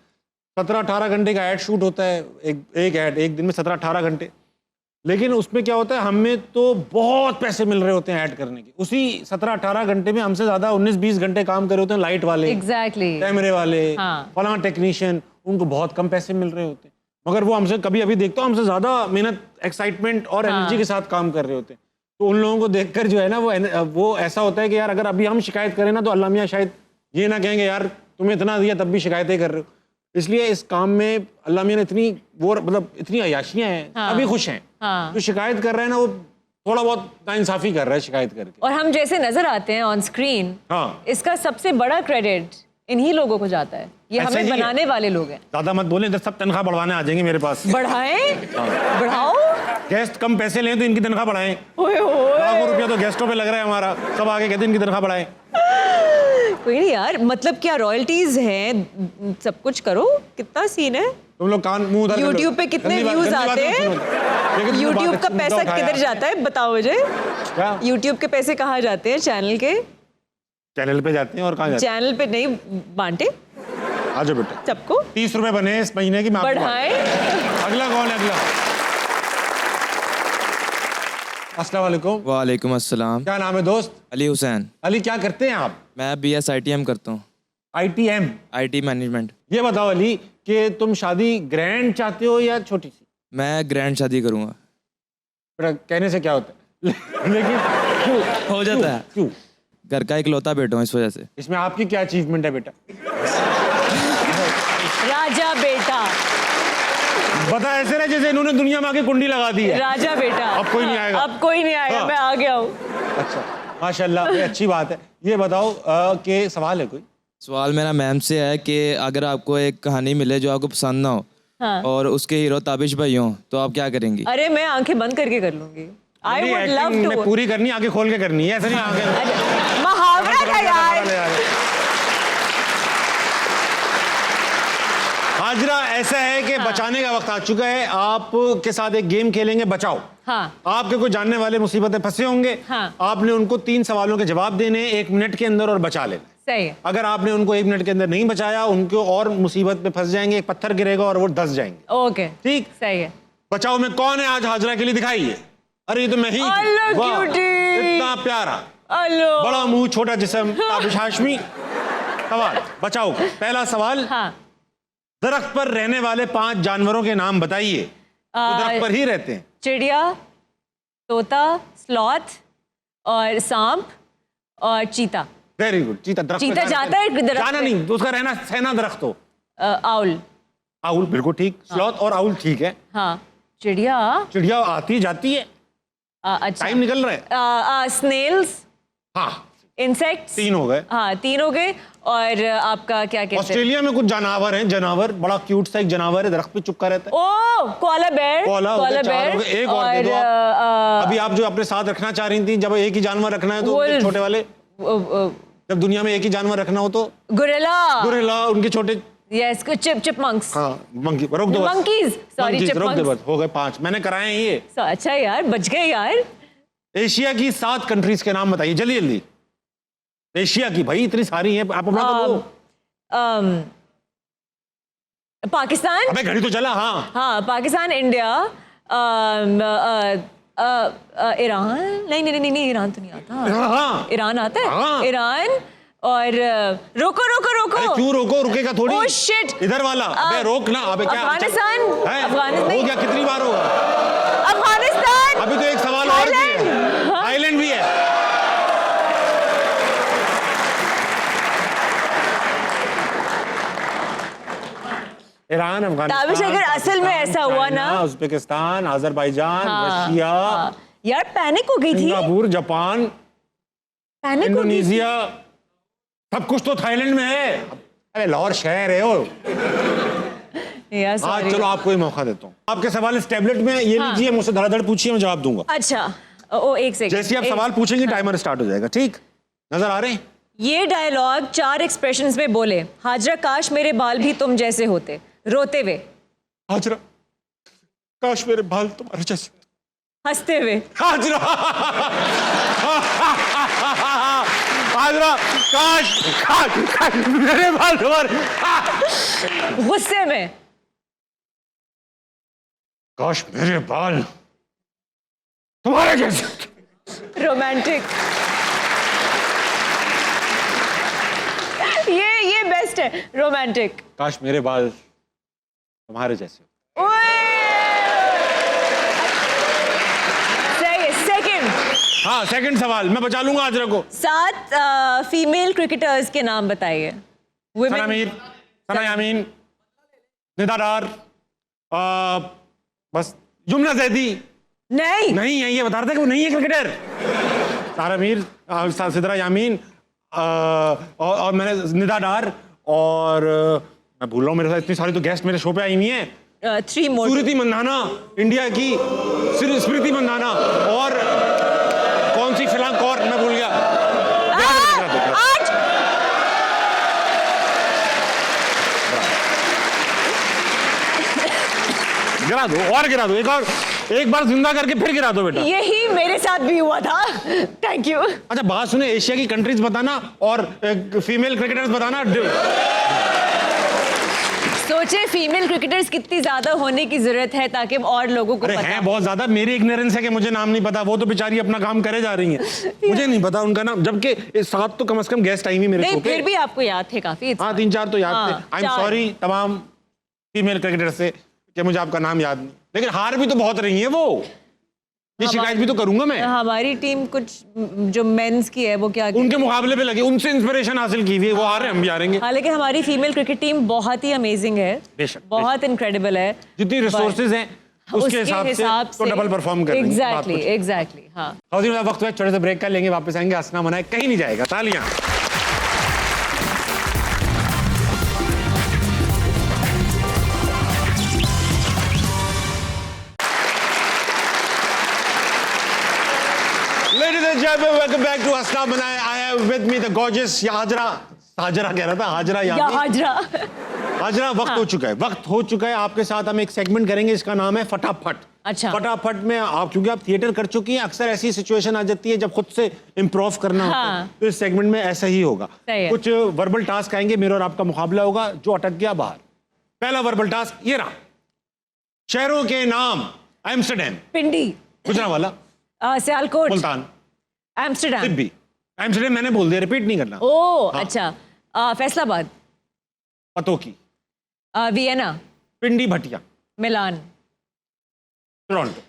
17-18 घंटे का ऐड शूट होता है, एक ऐड एक दिन में 17-18 घंटे। लेकिन उसमें क्या होता है, हमें तो बहुत पैसे मिल रहे होते हैं ऐड करने के। उसी 17-18 घंटे में हमसे ज्यादा 19-20 घंटे काम कर रहे होते हैं लाइट वाले, एग्जैक्टली, कैमरे वाले, हाँ। फलां टेक्नीशियन, उनको बहुत कम पैसे मिल रहे होते हैं, मगर वो हमसे कभी अभी देखता हूँ हमसे ज्यादा मेहनत, एक्साइटमेंट और एनर्जी के साथ काम कर रहे होते हैं। तो उन लोगों को देखकर जो है ना वो ऐसा होता है कि यार अगर अभी हम शिकायत करें ना तो अल्लाह मियाँ शायद ये ना कहेंगे यार तुम्हें इतना दिया तब भी शिकायतें कर रहे हो। इसलिए इस काम में अल्लाह मियाँ ने इतनी वो मतलब इतनी अयाशियाँ हैं, हाँ। सभी खुश हैं। हाँ। जो शिकायत कर रहे हैं ना वो थोड़ा बहुत नाइंसाफी कर रहा है शिकायत करके। और हम जैसे नजर आते हैं ऑन स्क्रीन, हाँ। इसका सबसे बड़ा क्रेडिट इन्हीं लोगों को जाता है। ये ऐसा हमें ही है। बनाने वाले लोग हैं। ज्यादा मत बोले, इधर सब तनख्वाह बढ़वाने आ जाएंगे मेरे पास। बढ़ाएं, बढ़ाओ, गेस्ट कम पैसे लें तो इनकी तनख्वाह बढ़ाएं। ओए होए। लाखों रुपया तो गेस्टों पे लग रहा है हमारा, सब आगे कहते हैं इनकी तनख्वाह बढ़ाएं। कोई नहीं यार, मतलब क्या रॉयल्टीज हैं, सब कुछ करो, कितना सीन है। तुम लोग कान मुंह उधर YouTube पे कितने व्यूज आते हैं, YouTube का पैसा किधर जाता है बताओ मुझे। क्या YouTube के पैसे कहाँ जाते हैं? चैनल के, चैनल पे जाते हैं और कहाँ जाते चैनल पे नहीं बांटे हैं? आ जाओ बेटा, सबको 30 रुपए बने इस महीने की, मैं आपको बढ़ाएं। अगला कौन है? अगला अस्सलाम वालेकुम। वालेकुम अस्सलाम। क्या नाम है दोस्त? अली हुसैन। अली, क्या करते हैं आप? मैं BS ITM करता हूँ, ITM। IT management. ये बताओ अली कि तुम शादी ग्रैंड चाहते हो या छोटी सी? मैं ग्रैंड शादी करूँगा। बेटा कहने से क्या होता है लेकिन क्यों हो जाता है। क्यों? घर का इकलौता बेटा हूँ, इस वजह से। इसमें आपकी क्या अचीवमेंट है बेटा? राजा बेटा, बता ऐसे ना जैसे इन्होंने दुनिया में आके कुंडी लगा दी है। राजा बेटा। अब कोई नहीं आएगा। अब कोई नहीं आएगा, हाँ। मैं आ गया हूँ। अच्छा, माशाल्लाह, ये अच्छी बात है। ये बताओ कि सवाल है कोई? सवाल मेरा मैम से है कि अगर आपको एक कहानी मिले जो आपको पसंद ना हो हाँ। और उसके हीरो ताबिश भाई हों, तो आप क्या करेंगी? अरे मैं आंखें बंद करके कर लूंगी। आई नहीं, वुड acting लव में टू। पूरी करनी, आगे खोल के करनी है, ऐसा नहीं आगे। मुहावरा था यार। हाजरा, ऐसा है कि बचाने का वक्त आ चुका है। आपके साथ एक गेम खेलेंगे, बचाओ। हाँ। आपके कोई जानने वाले मुसीबत में फंसे होंगे। हाँ। आपने उनको 3 सवालों के जवाब देने 1 मिनट के अंदर और बचा लेना। सही है। अगर आपने उनको 1 मिनट के अंदर नहीं बचाया, उनको और मुसीबत में फंस जाएंगे, एक पत्थर गिरेगा और वो दस जाएंगे। ओके, ठीक? सही है। बचाओ में कौन है आज हाजरा के लिए? दिखाइए। अरे ये तो मैं ही। हेलो वाह, क्यूटी। इतना प्यारा, हेलो। बड़ा मुंह, छोटा जिस्म, ताबिश हाशमी। सवाल बचाओ का पहला सवाल। हाँ। दरख्त पर रहने वाले 5 जानवरों के नाम बताइए। तो दरख्त पर ही रहते हैं। चिड़िया, तोता, स्लॉथ और सांप और चीता। Very good. चीता दरख्त पे चीता रहता जाता है दरख्त जाना पे? नहीं, तो उसका रहना सहना दरख्त हो। आउल। आउल बिल्कुल ठीक। स्लॉथ और आउल ठीक है। हाँ। चिड़िया। चिड़िया आती जाती है। अच्छा। टाइम निकल रहा है। स्नेल्स। हाँ, इंसेक्ट्स। 3 हो गए। हाँ, 3 हो गए। और आपका क्या कहते हैं? ऑस्ट्रेलिया में कुछ जानवर हैं, जानवर बड़ा क्यूट सा एक जानवर है, दरख्त पे चुपका रहता है। ओ, कोला बेयर। कोला हो गया, 4 हो गए। एक और दे दो आप। अभी आप जो अपने साथ रखना चाह रही थी, जब एक ही जानवर रखना है तो उनके छोटे वाले, जब दुनिया में एक ही जानवर रखना हो तो गुरिल्ला। गुरिल्ला, उनके छोटे। Yes, chipmunks. हाँ, मंकी। रोक दो बस। मंकीज, सॉरी, Monkeys, रोक दो चिपमंक्स। बस। हो गए 5, मैंने कराए हैं ये। अच्छा यार, बच गए यार। एशिया की 7 कंट्रीज के नाम बताइए, जल्दी जल्दी। एशिया की, भाई इतनी सारी हैं, आप अपना तो दो। पाकिस्तान। अबे घड़ी तो चला। हाँ, हाँ, पाकिस्तान, इंडिया, ईरान। नहीं, ईरान तो नहीं आता। हाँ। ईरान आता है। हाँ। ईरान और रोको। अरे क्यों रोको? रुकेगा थोड़ी। Oh, shit. इधर वाला। अबे रोक ना। अबे क्या? अफगानिस्तान। है? अफगानिस्तान। हो गया, कितनी बार होगा? अफगानिस्तान। अभी तो एक सवाल और भी है। थाईलैंड भी है। ईरान, ताबिश, अगर असल में ऐसा हुआ ना। उज्बेकिस्तान, अजरबैजान, हाँ, रशिया, हाँ। यार पैनिक हो गई थी। सिंगापुर, जापान, पैनिक हो गई थी। इंडोनेशिया, सब कुछ तो थाईलैंड में है। अरे लाहौर शहर है वो। यार हाँ, सॉरी। चलो आपको ही मौका देता हूँ। आपके सवाल इस टैबलेट में, ये हाँ। लीजिए, मुझसे धड़ाधड़ पूछिए, मैं जवाब दूंगा। अच्छा, ओ एक सेकंड। जैसे आप सवाल पूछेंगे टाइमर स्टार्ट हो जाएगा। ठीक, नजर आ रहे हैं? ये डायलॉग 4 एक्सप्रेशंस में बोले। हाजरा, काश मेरे बाल भी तुम जैसे होते। रोते हुए। हाजरा, काश मेरे बाल तुम्हारे जैसे। हंसते हुए। हाजरा, हाजरा, काश मेरे बाल तुम्हारे। गुस्से में। काश मेरे बाल तुम्हारे जैसे। रोमांटिक। ये बेस्ट है, रोमांटिक। काश मेरे बाल तुम्हारे जैसे। सही है। सेकंड। हाँ, सेकंड सवाल मैं बचा लूंगा हाजरा को। 7 फीमेल क्रिकेटर्स के नाम बताइए। सना मीर, सना यामीन, निदा डार, बस जुमना जैदी। नहीं है, ये बता रहा था कि वो नहीं है क्रिकेटर। सारा मीर, सिद्रा यामीन, और मैंने निदा डार, और मैं भूल रहा हूँ, मेरे साथ इतनी सारी तो गेस्ट मेरे शो पे आई हुई हैं। 3 मोर। स्मृति मंदाना, इंडिया की स्मृति मंदाना, और कौन सी फिल्म कौर, मैं भूल गया। 8। गिरा दो और गिरा दो, एक बार जिंदा करके फिर गिरा दो बेटा। यही मेरे साथ भी हुआ था। Thank you. अच्छा बात सुने, एशिया की कंट्रीज बताना और फीमेल क्रिकेटर्स बताना। सोचे फीमेल क्रिकेटर्स कितनी ज्यादा होने की जरूरत है ताकि और लोगों को अरे पता हैं बहुत ज्यादा, मेरी इग्नोरेंस है कि मुझे नाम नहीं पता, वो तो बेचारी अपना काम करे जा रही हैं, मुझे नहीं पता उनका नाम, जबकि इस साथ तो कम से कम गेस्ट आई हुई मेरे नहीं शो पे। फिर भी आपको याद थे काफी। हाँ 3-4 तो याद थे। हाँ, आई एम 4। सॉरी तमाम फीमेल क्रिकेटर से कि मुझे आपका नाम याद नहीं, लेकिन हार भी तो बहुत रही है वो, ये शिकायत भी तो करूंगा मैं। हमारी टीम कुछ जो मेंस की है वो क्या उनके मुकाबले पे लगे, उनसे इंस्पिरेशन हासिल की हुई है, वो आ रहे हैं, हम भी हारेंगे। हालांकि हमारी फीमेल क्रिकेट टीम बहुत ही अमेजिंग है, बेशक, बहुत इनक्रेडिबल है, जितनी रिसोर्सेज हैं उसके हिसाब से तो डबल परफॉर्म कर रही हैं। एग्जैक्टली हाँ। खातिन वक्त है, छोटे से ब्रेक कर लेंगे, वापस आएंगे, हंसना मनाए कहीं नहीं जाएगा, तालियां। Ladies and gentlemen, welcome back to Husna Manaye. I have with me the gorgeous Hazra, Hazra कह रहा था, हाजरा या याद हाजरा। हाजरा वक्त हो चुका है, वक्त हो चुका है। आपके साथ हम एक सेगमेंट करेंगे, इसका नाम है फटाफट। अच्छा। फटाफट में आप, क्योंकि आप थिएटर कर चुकी हैं, अक्सर ऐसी सिचुएशन आ जाती है जब खुद से इम्प्रूव करना होता है, हाँ। तो इस सेगमेंट में ऐसा ही होगा। सही है। कुछ वर्बल टास्क आएंगे, मेरा और आपका मुकाबला होगा, जो अटक गया बाहर। पहला वर्बल टास्क ये रहा, शहरों के नाम। Amsterdam, Pindi, Gujranwala, Sialkot, Multan, Amsterdam. Sibi. Amsterdam मैंने बोल दिया, रिपीट नहीं करना। ओ हाँ। अच्छा, Faisalabad, Pattoki, Vienna, Pindi Bhattian, Milan, Toronto,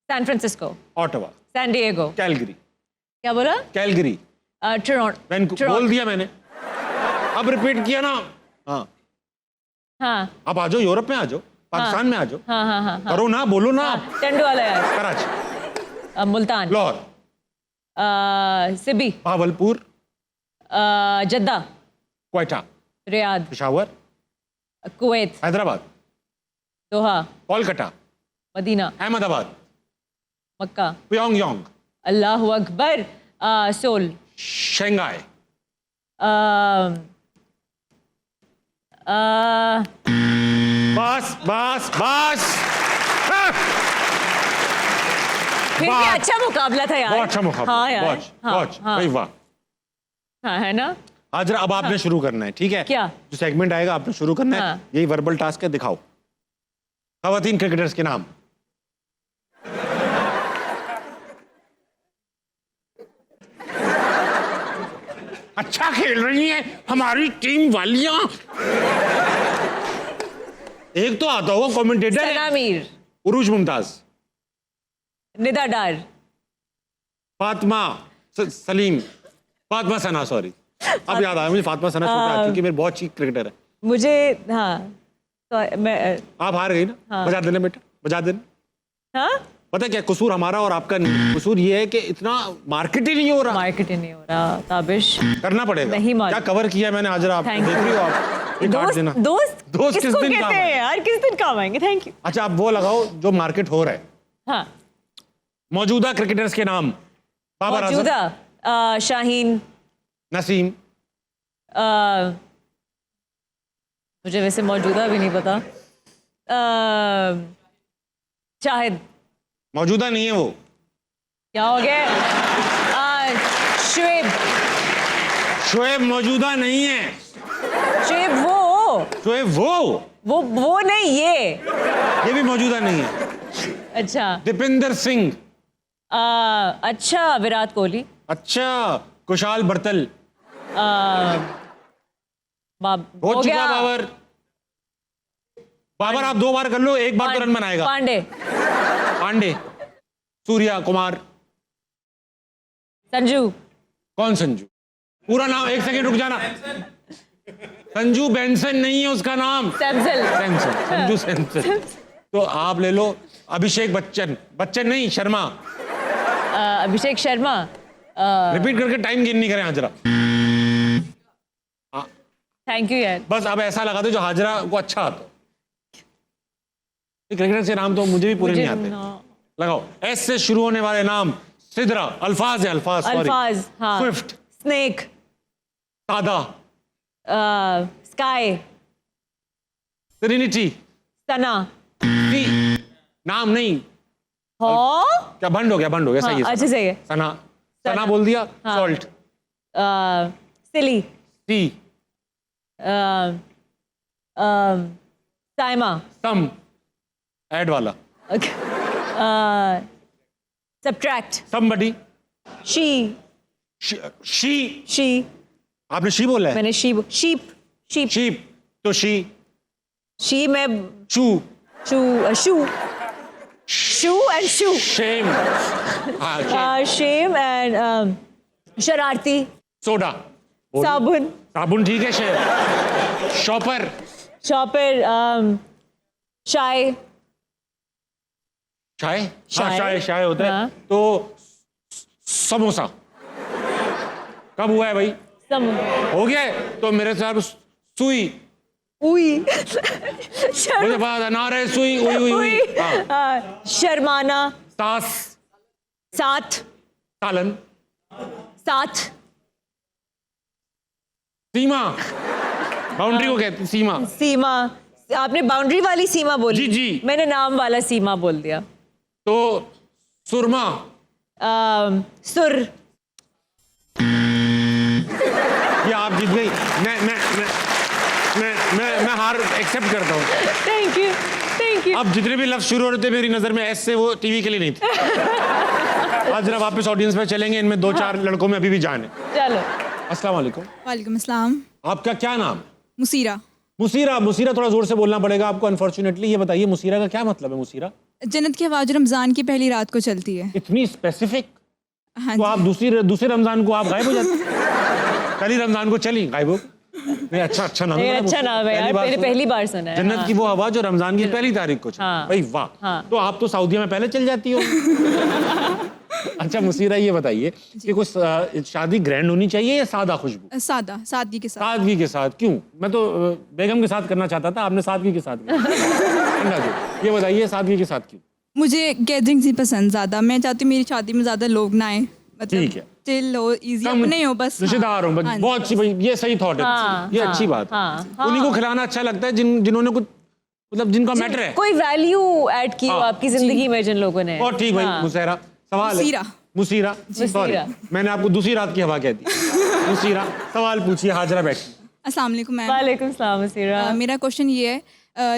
San Francisco, Ottawa, San Diego. Calgary, क्या बोला? Calgary, Toronto. बोल दिया मैंने, अब रिपीट किया ना। हाँ, हाँ आप आ जाओ, यूरोप में आ जाओ, पाकिस्तान में आ जाओ, हाँ हाँ हाँ हाँ। करो ना, बोलो ना आप। टंडवाला यार, कराची, मुल्तान, लाहौर, सिबी, भावलपुर, जद्दा, क्वेटा, रियाद, पेशावर, कुवैत, हैदराबाद, दोहा, कोलकाता, मदीना, अहमदाबाद, मक्का, प्योंगयांग, अल्लाहु अकबर, सोल, शंघाई। बस बस बस। हाँ, फिर भी वाह। अच्छा मुकाबला था यार। बहुत अच्छा मुकाबला। हाँ यार। बहुत, हाँ, बहुत, हाँ, भाई वाह। हाँ है ना। हाजरा, अब आपने शुरू करना है, ठीक है? क्या? जो सेगमेंट आएगा आपने शुरू करना है। हाँ। यही वर्बल टास्क है, दिखाओ खवातीन क्रिकेटर्स के नाम। अच्छा खेल रही है हमारी टीम वालियां। एक तो आता होगा कमेंटेटर है, सना मीर, उरूज मुमताज, निदा डार, फातिमा सलीम, फातिमा सना, सॉरी अब याद आया मुझे, फातिमा सना छोटा है, क्योंकि मेरे बहुत अच्छी क्रिकेटर है। मुझे हाँ तो मैं आप हार गई ना। हाँ। बजा देना बेटा, बजा देना। हाँ पता है क्या कसूर हमारा और आपका नहीं, कसूर ये है कि इतना मार्केट ही नहीं हो रहा। मार्केट ही नहीं हो रहा ताबिश। करना पड़ेगा। नहीं मार- क्या कवर किया मैंने आज आप Thank देख you. रही हो आप, एक कार्ड देना। दोस्त दोस्त किस किसको दिन कहते काम हैं आएंगे? यार, किस दिन काम आएंगे। Thank you. अच्छा आप वो लगाओ जो मार्केट हो रहा है, हाँ मौजूदा क्रिकेटर्स के नाम। बाबर आजम, मौजूदा शाहीन, नसीम, मुझे वैसे मौजूदा भी नहीं पता। शाहिद, मौजूदा नहीं है वो। क्या हो गया? शुएब, शोएब मौजूदा नहीं है। शुएब वो शोएब वो नहीं ये भी मौजूदा नहीं है। अच्छा। दीपिंदर सिंह, अच्छा विराट कोहली, अच्छा कुशाल बर्तल, हो हो चुका गया बाबर। बाबर आप 2 बार कर लो, 1 बार तो रन बनाएगा। पांडे, पांडे, सूर्या कुमार, संजू, कौन संजू? पूरा नाम, 1 सेकंड रुक जाना। संजू बेंसन नहीं है उसका नाम, सैमसल, सैमसन, संजू सैमसन। तो आप ले लो अभिषेक बच्चन, बच्चन नहीं शर्मा। अभिषेक शर्मा। रिपीट करके टाइम गेन नहीं करें हाजरा। थैंक यू यार। बस अब ऐसा लगा दो जो हाजरा को अच्छा आता। क्रिकेटर के नाम तो मुझे भी पूरे नहीं आते। लगाओ, एस से शुरू होने वाले नाम। सिदरा, अल्फाज है, अल्फाज, sorry। अल्फाज, हाँ। स्विफ्ट, स्नेक, सादा, स्काई, सेरेनिटी, सना, सी, नाम नहीं, हो क्या भंड हो गया, भंड हो गया, सही है। अच्छे से सना, सना बोल दिया। हाँ। सॉल्ट, सिली, टी, साइमा. सम ऐड वाला. Subtract. समबडी. She. शी. आपने शी बोला है. मैंने sheep. शीप. तो शी. She में शू. shoe and shoe. शेम. हाँ. Shame and शरारती. सोडा. साबुन. साबुन ठीक है. शेम. शॉपर. शॉपर. चाय. चाय. चाय. हाँ, चाय होता है. हाँ. तो समोसा. कब हुआ है भाई? हो गया है. तो मेरे साथ सुई. उई. मुझे पता ना रहे. सुई. उई. हाँ. शर्माना. सास. साथ. सालन. साथ. सीमा. बाउंड्री को कहते हैं सीमा. सीमा. आपने बाउंड्री वाली सीमा बोली. जी. मैंने नाम वाला सीमा बोल दिया. तो सुरमा. सुर. ये आप जीत गई. मैं हार एक्सेप्ट करता हूँ. Thank you. अब जितने भी लफ्ज शुरू हो रहे थे मेरी नजर में एस से, वो टीवी के लिए नहीं थे. आज जरा वापस ऑडियंस में चलेंगे. इनमें 2-4 लड़कों में अभी भी जान है. चलो. अस्सलाम वालेकुम. वालेकुम अस्सलाम. आपका क्या नाम है? मुसीरा. मुसीरा थोड़ा जोर से बोलना पड़ेगा आपको अनफॉर्चुनेटली. ये बताइए मुसीरा का क्या मतलब है? मुसीरा जन्नत की हवा जो रमज़ान की पहली रात को चलती है. इतनी स्पेसिफिक. हाँ तो जी. आप दूसरे रमजान को आप गायब हो जाते. पहली रमजान को चली गायब हो. नहीं, अच्छा नाम है. अच्छा नाम है यार. मैंने पहली बार सुना है. जन्नत की वो हवा जो रमजान की पहली तारीख को चली. हाँ. भाई वाह. हाँ. तो आप तो सऊदीया में पहले चल जाती हो. अच्छा मुसीरा ये बताइए कि कुछ शादी ग्रैंड होनी चाहिए या सादा खुशबू? सादगी के साथ. सादगी के साथ. क्यों? मैं तो बेगम के साथ करना चाहता था. आपने सादगी के साथ किया. ये बताइए सादगी के साथ क्यों? मुझे गैदरिंग ही पसंद ज़्यादा. मैं चाहती हूँ मेरी शादी में ज़्यादा लोग ना आए. ठीक है. चिल हो, इजी अपने हो बस. रिश्तेदार हो. हाँ. बहुत अच्छी भाई. ये सही थॉट है. ये अच्छी बात है. उन्हीं को खिलाना अच्छा लगता है जिन्होंने कुछ मतलब जिनका मैटर है. कोई वैल्यू ऐड की हो हाँ. आपकी जिंदगी में जिन लोगों ने. और ठीक भाई. मुसैरा सवाल है. मुसीरा. सॉरी मैंने आपको दूसरी रात की हवा कह दी. मुसीरा सवाल पूछिए. हाजरा बैठी. अस्सलाम वालेकुम मैम. वालेकुम सलाम मुसीरा. मेरा क्वेश्चन ये है,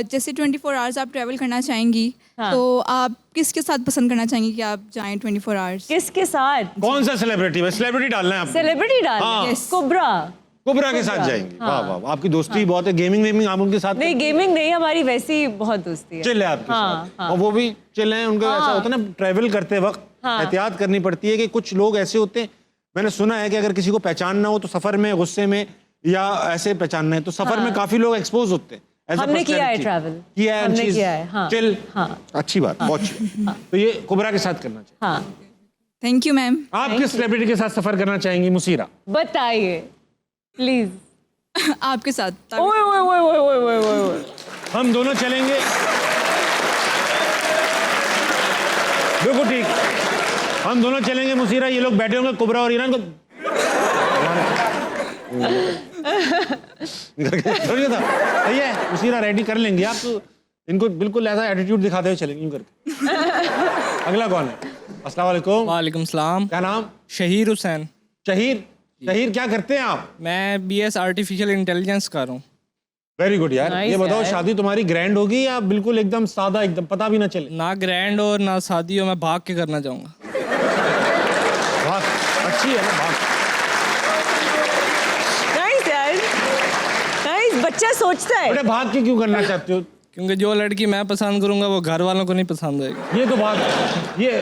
जैसे 24 आवर्स आप ट्रैवल करना चाहेंगी, तो आप किसके साथ पसंद करना चाहेंगी कि आप जाएं 24 आवर्स? किसके साथ? कौन सा सेलिब्रिटी? सेलिब्रिटी डालना है आपको. सेलिब्रिटी डाल. हाँ. कुबरा के साथ जाएंगे. वाह वाह. आपकी दोस्ती बहुत है. गेमिंग आप उनके साथ? नहीं गेमिंग नहीं, हमारी वैसी बहुत दोस्ती है. चिल है आपके साथ. और वो भी चिल है. उनको ऐसा होता है ना ट्रैवल करते वक्त एहतियात करनी पड़ती है कि कुछ लोग ऐसे होते हैं. मैंने सुना है कि अगर किसी को पहचानना हो तो सफर में गुस्से में या ऐसे पहचानना है तो सफर में काफी लोग एक्सपोज होते हैं. हमने किया है ट्रैवल. किया है. हमने किया है. हाँ. चिल. हाँ. अच्छी बात. बहुत अच्छी. तो ये कुबरा के साथ करना चाहिए. हाँ. Thank you ma'am. आप किस सेलिब्रिटी के साथ सफर करना चाहेंगी मुसीरा? बताइए प्लीज. आपके साथ. ओए. हम दोनों चलेंगे. बिल्कुल ठीक. हम दोनों चलेंगे मुसीरा. ये लोग बैठे होंगे कुबरा और ईरान को थोड़ी था. सही है. मुसीरा रेडी कर लेंगे आप. तो इनको बिल्कुल ऐसा एटीट्यूड दिखाते हुए चलेंगे करके. अगला कौन है? अस्सलाम वालेकुम. वालेकुम सलाम. क्या नाम? शहीर हुसैन. शहीर क्या करते हैं आप? मैं BS आर्टिफिशियल इंटेलिजेंस कर रहा हूँ. वेरी गुड यार. Nice ये बताओ यार. शादी तुम्हारी ग्रैंड होगी या बिल्कुल एकदम सादा, एकदम पता भी ना चले? ना ग्रैंड और ना शादी हो. मैं भाग के करना चाहूँगा. भाग. अच्छी है ना भाग. नाइस यार. नाइस. बच्चा सोचता है. बेटे भाग के क्यों करना चाहते हो? क्योंकि जो लड़की मैं पसंद करूँगा वो घर वालों को नहीं पसंद आएगी. ये तो बात ये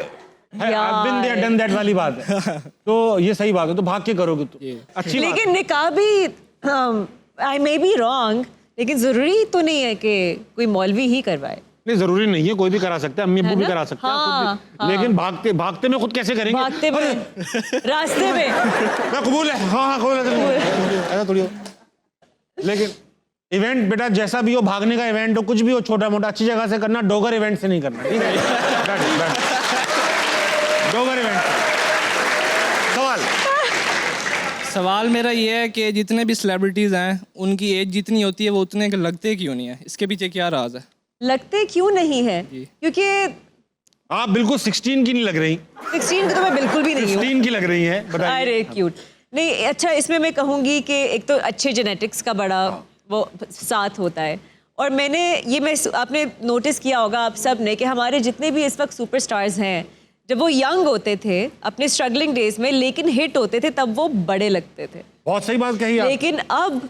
I've been there, done that वाली बात है. तो ये सही बात है. तो भाग के करोगे तो अच्छी बात. लेकिन निकाह भी आई मे बी रॉन्ग, लेकिन जरूरी तो नहीं है कि कोई मौलवी ही करवाए. नहीं जरूरी नहीं है. कोई भी करा सकता है. अम्मी अब्बू भी करा सकते हैं. हाँ, खुद भी. लेकिन भागते में खुद कैसे करेंगे? भागते में रास्ते में. मैं कबूल है. हाँ कबूल है. ऐसा थोड़ी हो. लेकिन इवेंट बेटा जैसा भी हो, भागने का इवेंट हो, कुछ भी हो, छोटा मोटा अच्छी जगह से करना. डोगर इवेंट से नहीं करना. ठीक है. डोगर इवेंट. सवाल मेरा ये है कि जितने भी सेलिब्रिटीज़ हैं उनकी एज जितनी होती है वो उतने के लगते क्यों नहीं है? इसके पीछे क्या राज है? लगते क्यों नहीं है? क्योंकि आप बिल्कुल 16 की नहीं लग रही. 16 की तो मैं बिल्कुल भी नहीं हूँ. 16 की लग रही है. बताइए. अरे क्यूट. नहीं अच्छा, इसमें मैं कहूँगी कि एक तो अच्छे जेनेटिक्स का बड़ा वो साथ होता है, और आपने नोटिस किया होगा आप सब ने कि हमारे जितने भी इस वक्त सुपरस्टार्स हैं, जब वो यंग होते थे अपने स्ट्रगलिंग डेज में, लेकिन हिट होते थे तब वो बड़े लगते थे। बहुत सही बात कही आप। लेकिन अब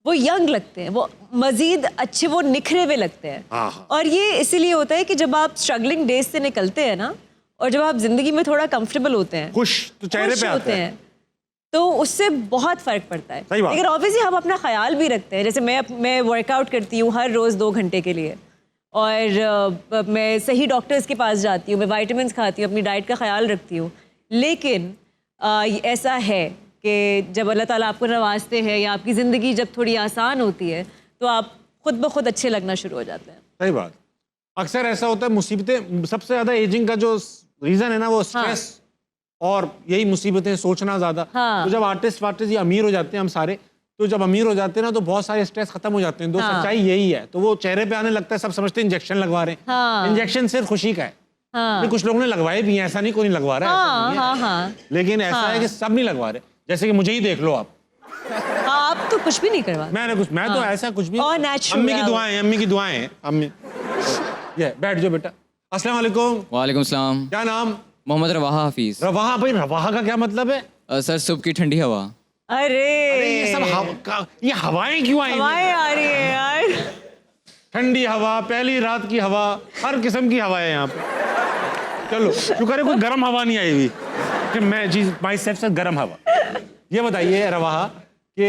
वो यंग लगते हैं, वो मजीद अच्छे, वो निखरे हुए लगते हैं। हाँ। और ये इसीलिए होता है कि जब आप स्ट्रगलिंग डेज से निकलते हैं ना, और जब आप जिंदगी में थोड़ा कंफर्टेबल होते हैं, खुश तो चेहरे खुश पे होते आता है। हैं, तो उससे बहुत फ़र्क पड़ता है। सही बात। लेकिन ऑब्वियसली हम अपना ख्याल भी रखते हैं। जैसे मैं वर्कआउट करती हूँ हर रोज़ 2 घंटे के लिए, और मैं सही डॉक्टर्स के पास जाती हूँ, मैं विटामिन्स खाती हूँ, अपनी डाइट का ख्याल रखती हूँ। लेकिन ऐसा है कि जब अल्लाह ताला आपको नवाजते हैं या आपकी ज़िंदगी जब थोड़ी आसान होती है, तो आप खुद ब खुद अच्छे लगना शुरू हो जाते हैं। सही बात। अक्सर ऐसा होता है, मुसीबतें, सबसे ज़्यादा एजिंग का जो रीज़न है ना, वो स्ट्रेस और यही मुसीबतें, सोचना ज़्यादा। हाँ। तो जब आर्टिस्ट ये अमीर हो जाते हैं, हम सारे, तो जब अमीर हो जाते हैं ना, तो बहुत सारे स्ट्रेस खत्म हो जाते हैं। दो सच्चाई यही है। तो वो चेहरे पे आने लगता है, सब समझते हैं इंजेक्शन लगवा रहे हैं। हाँ। इंजेक्शन सिर्फ खुशी का है। नहीं, कुछ लोगों ने लगवाए भी हैं, ऐसा नहीं कोई नहीं लगवा रहा है, ऐसा नहीं है। हाँ। लेकिन ऐसा है कि सब नहीं लगवा रहे। जैसे कि मुझे ही देख लो आप, हाँ, आप तो कुछ भी नहीं करवा। मैं तो ऐसा कुछ भी। और natural अम्मी की है। दुआएं हैं, अम्मी की दुआएं हैं। अम्मी, ये बैठ जाओ बेटा। अस्सलाम वालेकुम। वालेकुम सलाम। क्या नाम? मोहम्मद रवाहा हफीज़। रवाहा। भाई रवाहा का क्या मतलब है? सर सुबह की ठंडी हवा। अरे ये सब ये हवाएं क्यों आई? हवाएं आ रही है यार। ठंडी हवा, पहली रात की हवा, हर किस्म की हवा है यहाँ पे। चलो शुक्र है कोई गर्म हवा नहीं आई हुई कि मैं चीज माई सेल्फ से गर्म हवा। ये बताइए रवाहा कि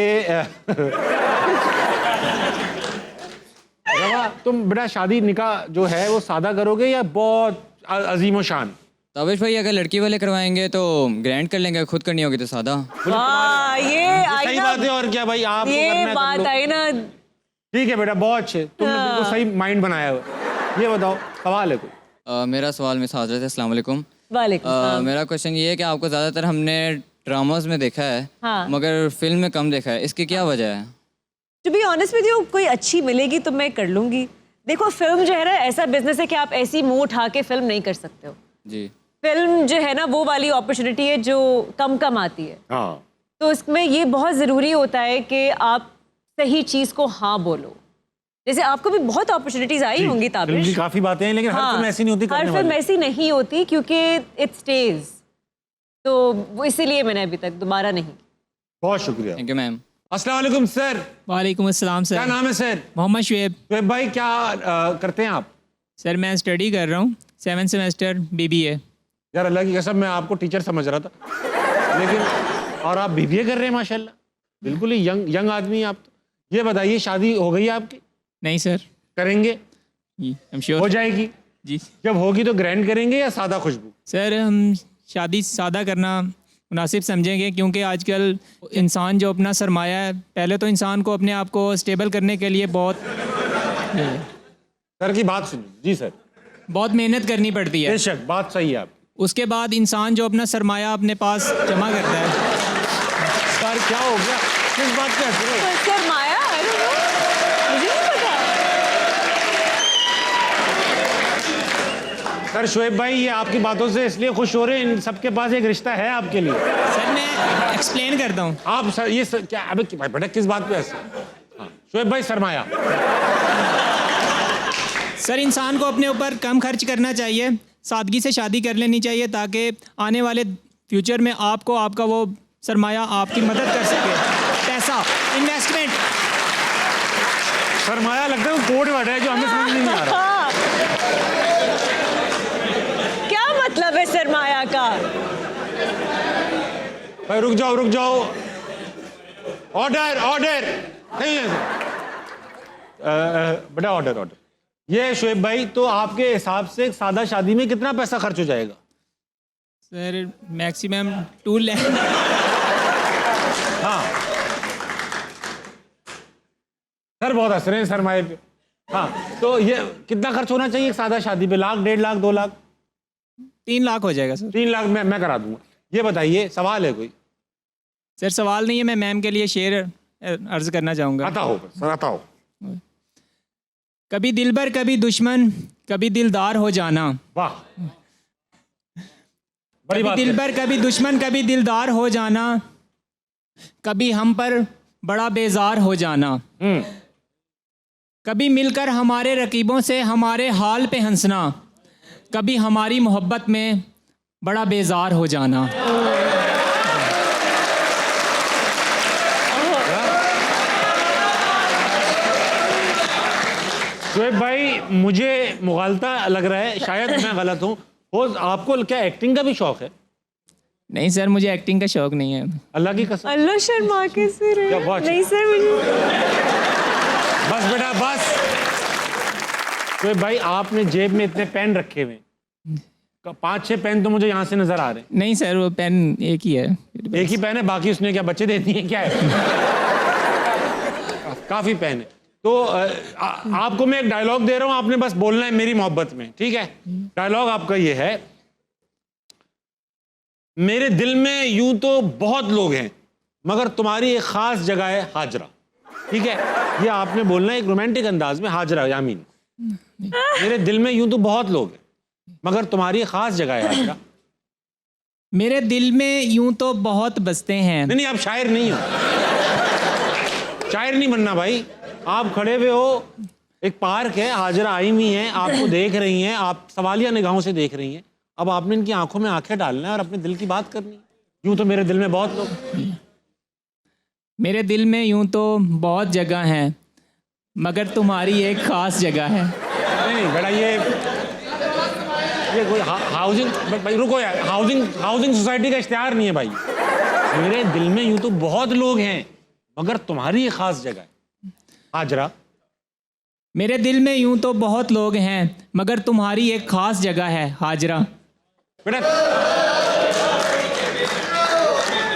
रवा, तुम बेटा शादी निकाह जो है वो सादा करोगे या बहुत अजीम शान? ताबिश भाई अगर लड़की वाले करवाएंगे तो ग्रैंड कर लेंगे, खुद करनी होगी तो सादा। वाह, ये आई सही ना, बात है। और क्या भाई, आप ये बात आई ना। ठीक है बेटा, बहुत अच्छे, तुमने बिल्कुल सही माइंड बनाया हुआ। ये बताओ, सवाल है कोई? मेरा सवाल मिस हाजरत है, अस्सलाम वालेकुम। वालेकुम। मेरा क्वेश्चन ये है कि आपको ज़्यादातर हमने ड्रामाज में देखा है, हाँ। मगर फिल्म में कम देखा है, इसकी क्या वजह है? To be honest with you, कोई अच्छी मिलेगी तो मैं कर लूंगी। देखो, फिल्म जो है ना, ऐसा बिजनेस है कि आप ऐसी मुंह उठा के फिल्म नहीं कर सकते हो। जी। फिल्म जो है ना, वो वाली अपॉर्चुनिटी है जो कम आती है। हाँ। तो इसमें ये बहुत ज़रूरी होता है कि आप सही चीज़ को हाँ बोलो। जैसे आपको भी बहुत अपॉर्चुनिटीज आई होंगी फिल्म की ताबिश। काफी बातें हैं, लेकिन हर फिल्म ऐसी नहीं होती हर करने फिल्म वाली। ऐसी नहीं होती क्योंकि इट स्टेज, तो वो इसीलिए मैंने अभी तक दोबारा नहीं। बहुत शुक्रिया। Thank you ma'am. अस्सलाम वालेकुम सर। वालेकुम अस्सलाम क्या सर। नाम है सर? मोहम्मद शुएब। शुएब भाई, क्या करते हैं आप? सर मैं स्टडी कर रहा हूँ, 7th सेमेस्टर BBA। यार अल्लाह की कसम, मैं आपको टीचर समझ रहा था, लेकिन और आप BBA कर रहे हैं माशाल्लाह, बिल्कुल ही यंग आदमी हैं आप तो। ये बताइए, शादी हो गई है आपकी? नहीं सर। करेंगे? जी I'm sure। हो जाएगी? जी जब होगी तो ग्रैंड करेंगे या सादा खुशबू? सर, हम शादी सादा करना मुनासिब समझेंगे, क्योंकि आजकल इंसान जो अपना सरमाया है, पहले तो इंसान को अपने आप को स्टेबल करने के लिए बहुत सर की बात सुनिए। जी सर। बहुत मेहनत करनी पड़ती है। बेशक बात सही है आपकी। उसके बाद इंसान जो अपना सरमाया अपने पास जमा करता है। सर क्या हो गया, किस बात पे हंस रहे हो? सरमाया, I don't know, मुझे नहीं पता। सर शुएब भाई, ये आपकी बातों से इसलिए खुश हो रहे हैं, इन सबके पास एक रिश्ता है आपके लिए। सर मैं एक्सप्लेन करता हूँ। आप सर ये सर, क्या अबे बेटा किस बात पे हंस? हाँ, शुएब भाई सरमाया। सर, इंसान को अपने ऊपर कम खर्च करना चाहिए, सादगी से शादी कर लेनी चाहिए, ताकि आने वाले फ्यूचर में आपको आपका वो सरमाया आपकी मदद कर सके। पैसा, इन्वेस्टमेंट। सरमाया लगता है वो कोड वर्ड है जो हमें समझ नहीं आ रहा। क्या मतलब है सरमाया का? भाई रुक जाओ। ऑर्डर नहीं है बेटा, ऑर्डर। ये शुएब भाई, तो आपके हिसाब से सादा शादी में कितना पैसा खर्च हो जाएगा? Sir maximum 2 lakh. हाँ सर, बहुत हंस रहे हैं सरमाए पे। हाँ, तो ये कितना खर्च होना चाहिए एक सादा शादी पे? 1 लाख, 1.5 लाख, 2 लाख? 3 लाख हो जाएगा सर। 3 लाख मैं करा दूंगा। ये बताइए, सवाल है कोई? सर सवाल नहीं है, मैं मैम के लिए शेर अर्ज करना चाहूँगा। आता हो सर, आता हो। कभी दिलबर कभी दुश्मन, कभी दिलदार हो जाना। वाह, बड़ी कभी बात है। दिलबर कभी दुश्मन, कभी दिलदार हो जाना, कभी हम पर बड़ा बेजार हो जाना, कभी मिलकर हमारे रकीबों से हमारे हाल पे हंसना, कभी हमारी मोहब्बत में बड़ा बेजार हो जाना। शोएब भाई, मुझे मुगालता लग रहा है, शायद मैं गलत हूँ। वो आपको क्या एक्टिंग का भी शौक है? नहीं सर, मुझे एक्टिंग का शौक नहीं है। अल्लाह की कसम। अल्लाह शर्मा के सिर क्या बात है? नहीं सर, मुझे बस बेटा बस। शोएब भाई, आपने जेब में इतने पेन रखे हुए हैं, 5-6 पेन तो मुझे यहाँ से नजर आ रहे हैं। नहीं सर, वो पेन एक ही है। एक ही पेन है, बाकी उसने क्या बच्चे देती है क्या है? काफी पेन है। तो आपको मैं एक डायलॉग दे रहा हूं, आपने बस बोलना है मेरी मोहब्बत में, ठीक है? डायलॉग आपका ये है, मेरे दिल में यूं तो बहुत लोग हैं मगर तुम्हारी एक खास जगह है हाजरा। ठीक है, ये आपने बोलना है एक रोमांटिक अंदाज में, हाजरा यामीन। मेरे दिल में यूं तो बहुत लोग हैं मगर तुम्हारी एक खास जगह है हाजरा। मेरे दिल में यूं तो बहुत बसते हैं। नहीं, आप शायर नहीं हो, शायर नहीं बनना भाई। आप खड़े हुए हो, एक पार्क है, हाजरा आई हुई हैं, आपको देख रही हैं, आप सवालिया निगाहों से देख रही हैं। अब आपने इनकी आंखों में आंखें डालना है और अपने दिल की बात करनी है। यूं तो मेरे दिल में बहुत लोग, मेरे दिल में यूं तो बहुत जगह हैं मगर तुम्हारी एक खास जगह है। नहीं बेटा, ये कोई हाउसिंग, भाई रुको यार, हाउसिंग सोसाइटी का इश्तिहार नहीं है भाई। मेरे दिल में यूं तो बहुत लोग हैं मगर तुम्हारी एक खास जगह है हाजरा। मेरे दिल में यूं तो बहुत लोग हैं मगर तुम्हारी एक खास जगह है हाजरा। बेटा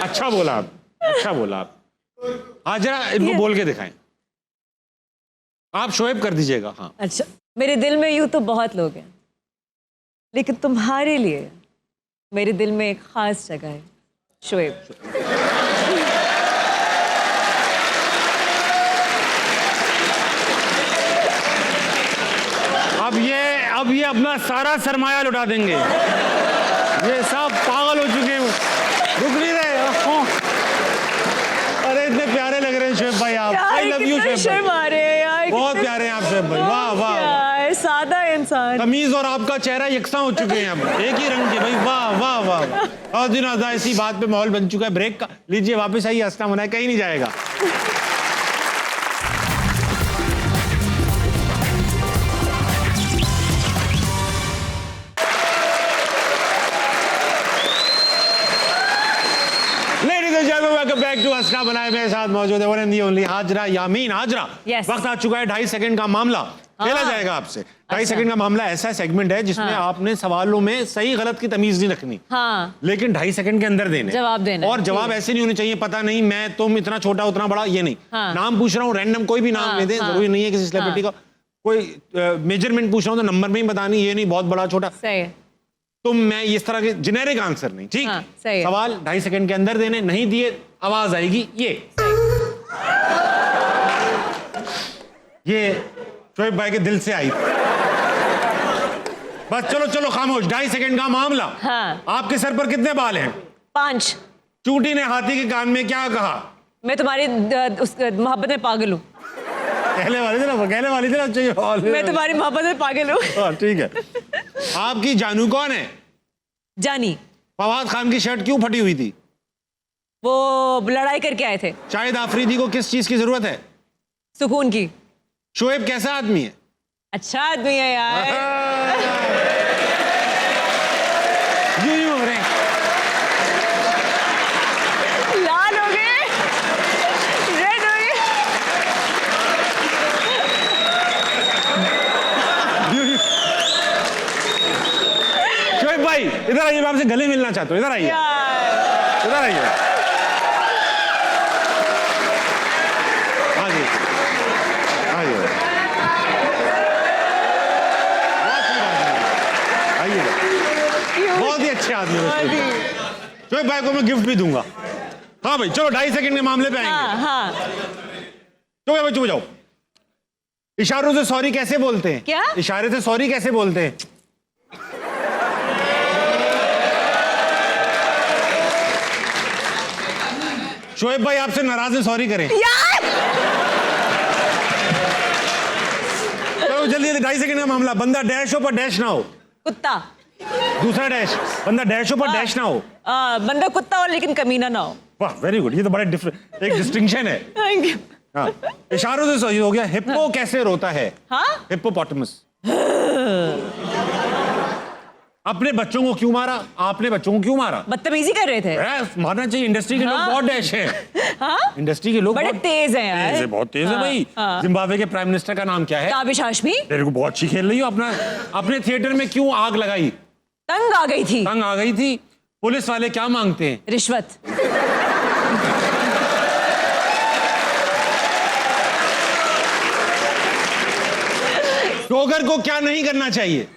अच्छा बोला आप, अच्छा बोला आप। हाजरा इनको बोल के दिखाएं, आप शोएब कर दीजिएगा। हाँ अच्छा, मेरे दिल में यूं तो बहुत लोग हैं लेकिन तुम्हारे लिए मेरे दिल में एक खास जगह है शोएब। अब ये अपना सारा सरमाया लुटा देंगे, ये सब पागल हो चुके हैं, रुक नहीं रहे। अरे इतने प्यारे लग रहे हैं शोएब भाई आप। आई लव यू शोएब भाई, बहुत प्यारे हैं आप शोएब भाई। वाह वाह, सादा इंसान। तमीज और आपका चेहरा यकसा हो चुके हैं, अब एक ही रंग के भाई। वाह वाह वाह। और दिन आधा इसी बात पे माहौल बन चुका है। ब्रेक का लीजिए, वापस आइए, हंसना मनाए, कहीं नहीं जाएगा। वेलकम बैक टू हंसना बनाए। मेरे साथ मौजूद है one and the only Hajra Yameen. Hajra, वक्त आ चुका है 2.5 सेकंड का मामला खेला जाएगा आपसे। 2.5 सेकंड का मामला ऐसा सेगमेंट है जिसमें आपने सवालों में सही गलत की तमीज नहीं रखनी, लेकिन 2.5 सेकंड के अंदर देने जवाब देना। और जवाब ऐसे नहीं होने चाहिए पता नहीं मैं तुम, इतना छोटा उतना बड़ा, ये नहीं। नाम पूछ रहा हूँ रैंडम, कोई भी नाम ले दे, जरूरी नहीं है किसी सेलिब्रिटी का। कोई मेजरमेंट पूछ रहा हूँ तो नंबर में ही बतानी, ये नहीं बहुत बड़ा छोटा। तुम मैं इस तरह के जेनेरिक आंसर नहीं, ठीक? सवाल 2.5 सेकंड के अंदर देने, नहीं दिए आवाज आएगी ये शोएब भाई के दिल से आई। बस चलो चलो खामोश। 2.5 सेकंड का मामला। आपके सर पर कितने बाल हैं? 5। चूटी ने हाथी के कान में क्या कहा? मैं तुम्हारी मोहब्बत में पागल हूँ। कहने वाली थी ना चाहिए। मैं तुम्हारी मोहब्बत में पागल हूँ। ठीक है। आपकी जानू कौन है? जानी। फवाद खान की शर्ट क्यों फटी हुई थी? वो लड़ाई करके आए थे। शाहिद आफरीदी को किस चीज की जरूरत है? सुकून की। शोएब कैसा आदमी है? अच्छा आदमी है यार। यूं हो रहे लाल हो गए, रेड हो गए। शोएब भाई इधर आइए, मैं आपसे गले मिलना चाहता हूँ। इधर आइए, इधर आइए। बहुत ही अच्छे आदमी है शोएब भाई को मैं गिफ्ट भी दूंगा। हाँ भाई चलो 2.5 सेकंड के मामले पे आएंगे। चुप भाई चुप जाओ। इशारों से सॉरी कैसे बोलते हैं? क्या? इशारे से सॉरी कैसे बोलते हैं? शोएब भाई आपसे नाराज है, सॉरी करें। यार ये 2.5 सेकंड का मामला, बंदा डैश हो पर डैश ना हो। कुत्ता। दूसरा डैश, बंदा डैश हो पर डैश ना हो। बंदा कुत्ता हो लेकिन कमीना ना हो। वाह वेरी गुड, ये तो बड़ा डिफरेंट एक डिस्टिंक्शन है। Thank you. हाँ, इशारों से सही हो गया। हिप्पो कैसे रोता है? हाँ? हिप्पोपोटामस। अपने बच्चों को क्यों मारा? आपने बच्चों को क्यों मारा? बदतमीजी कर रहे थे। मारना चाहिए, इंडस्ट्री के लोग बहुत डैश हैं। हाँ? इंडस्ट्री के लोग बड़े बहुत तेज हैं यार। तेज है, बहुत तेज है भाई। जिम्बाब्वे के प्राइम मिनिस्टर का नाम क्या है? काबिश हाशमी। तेरे को बहुत अच्छी खेल रही हो। अपने थिएटर में क्यों आग लगाई? तंग आ गई थी। तंग आ गई थी। पुलिस वाले क्या मांगते हैं? रिश्वत। डोगर को क्या नहीं करना चाहिए?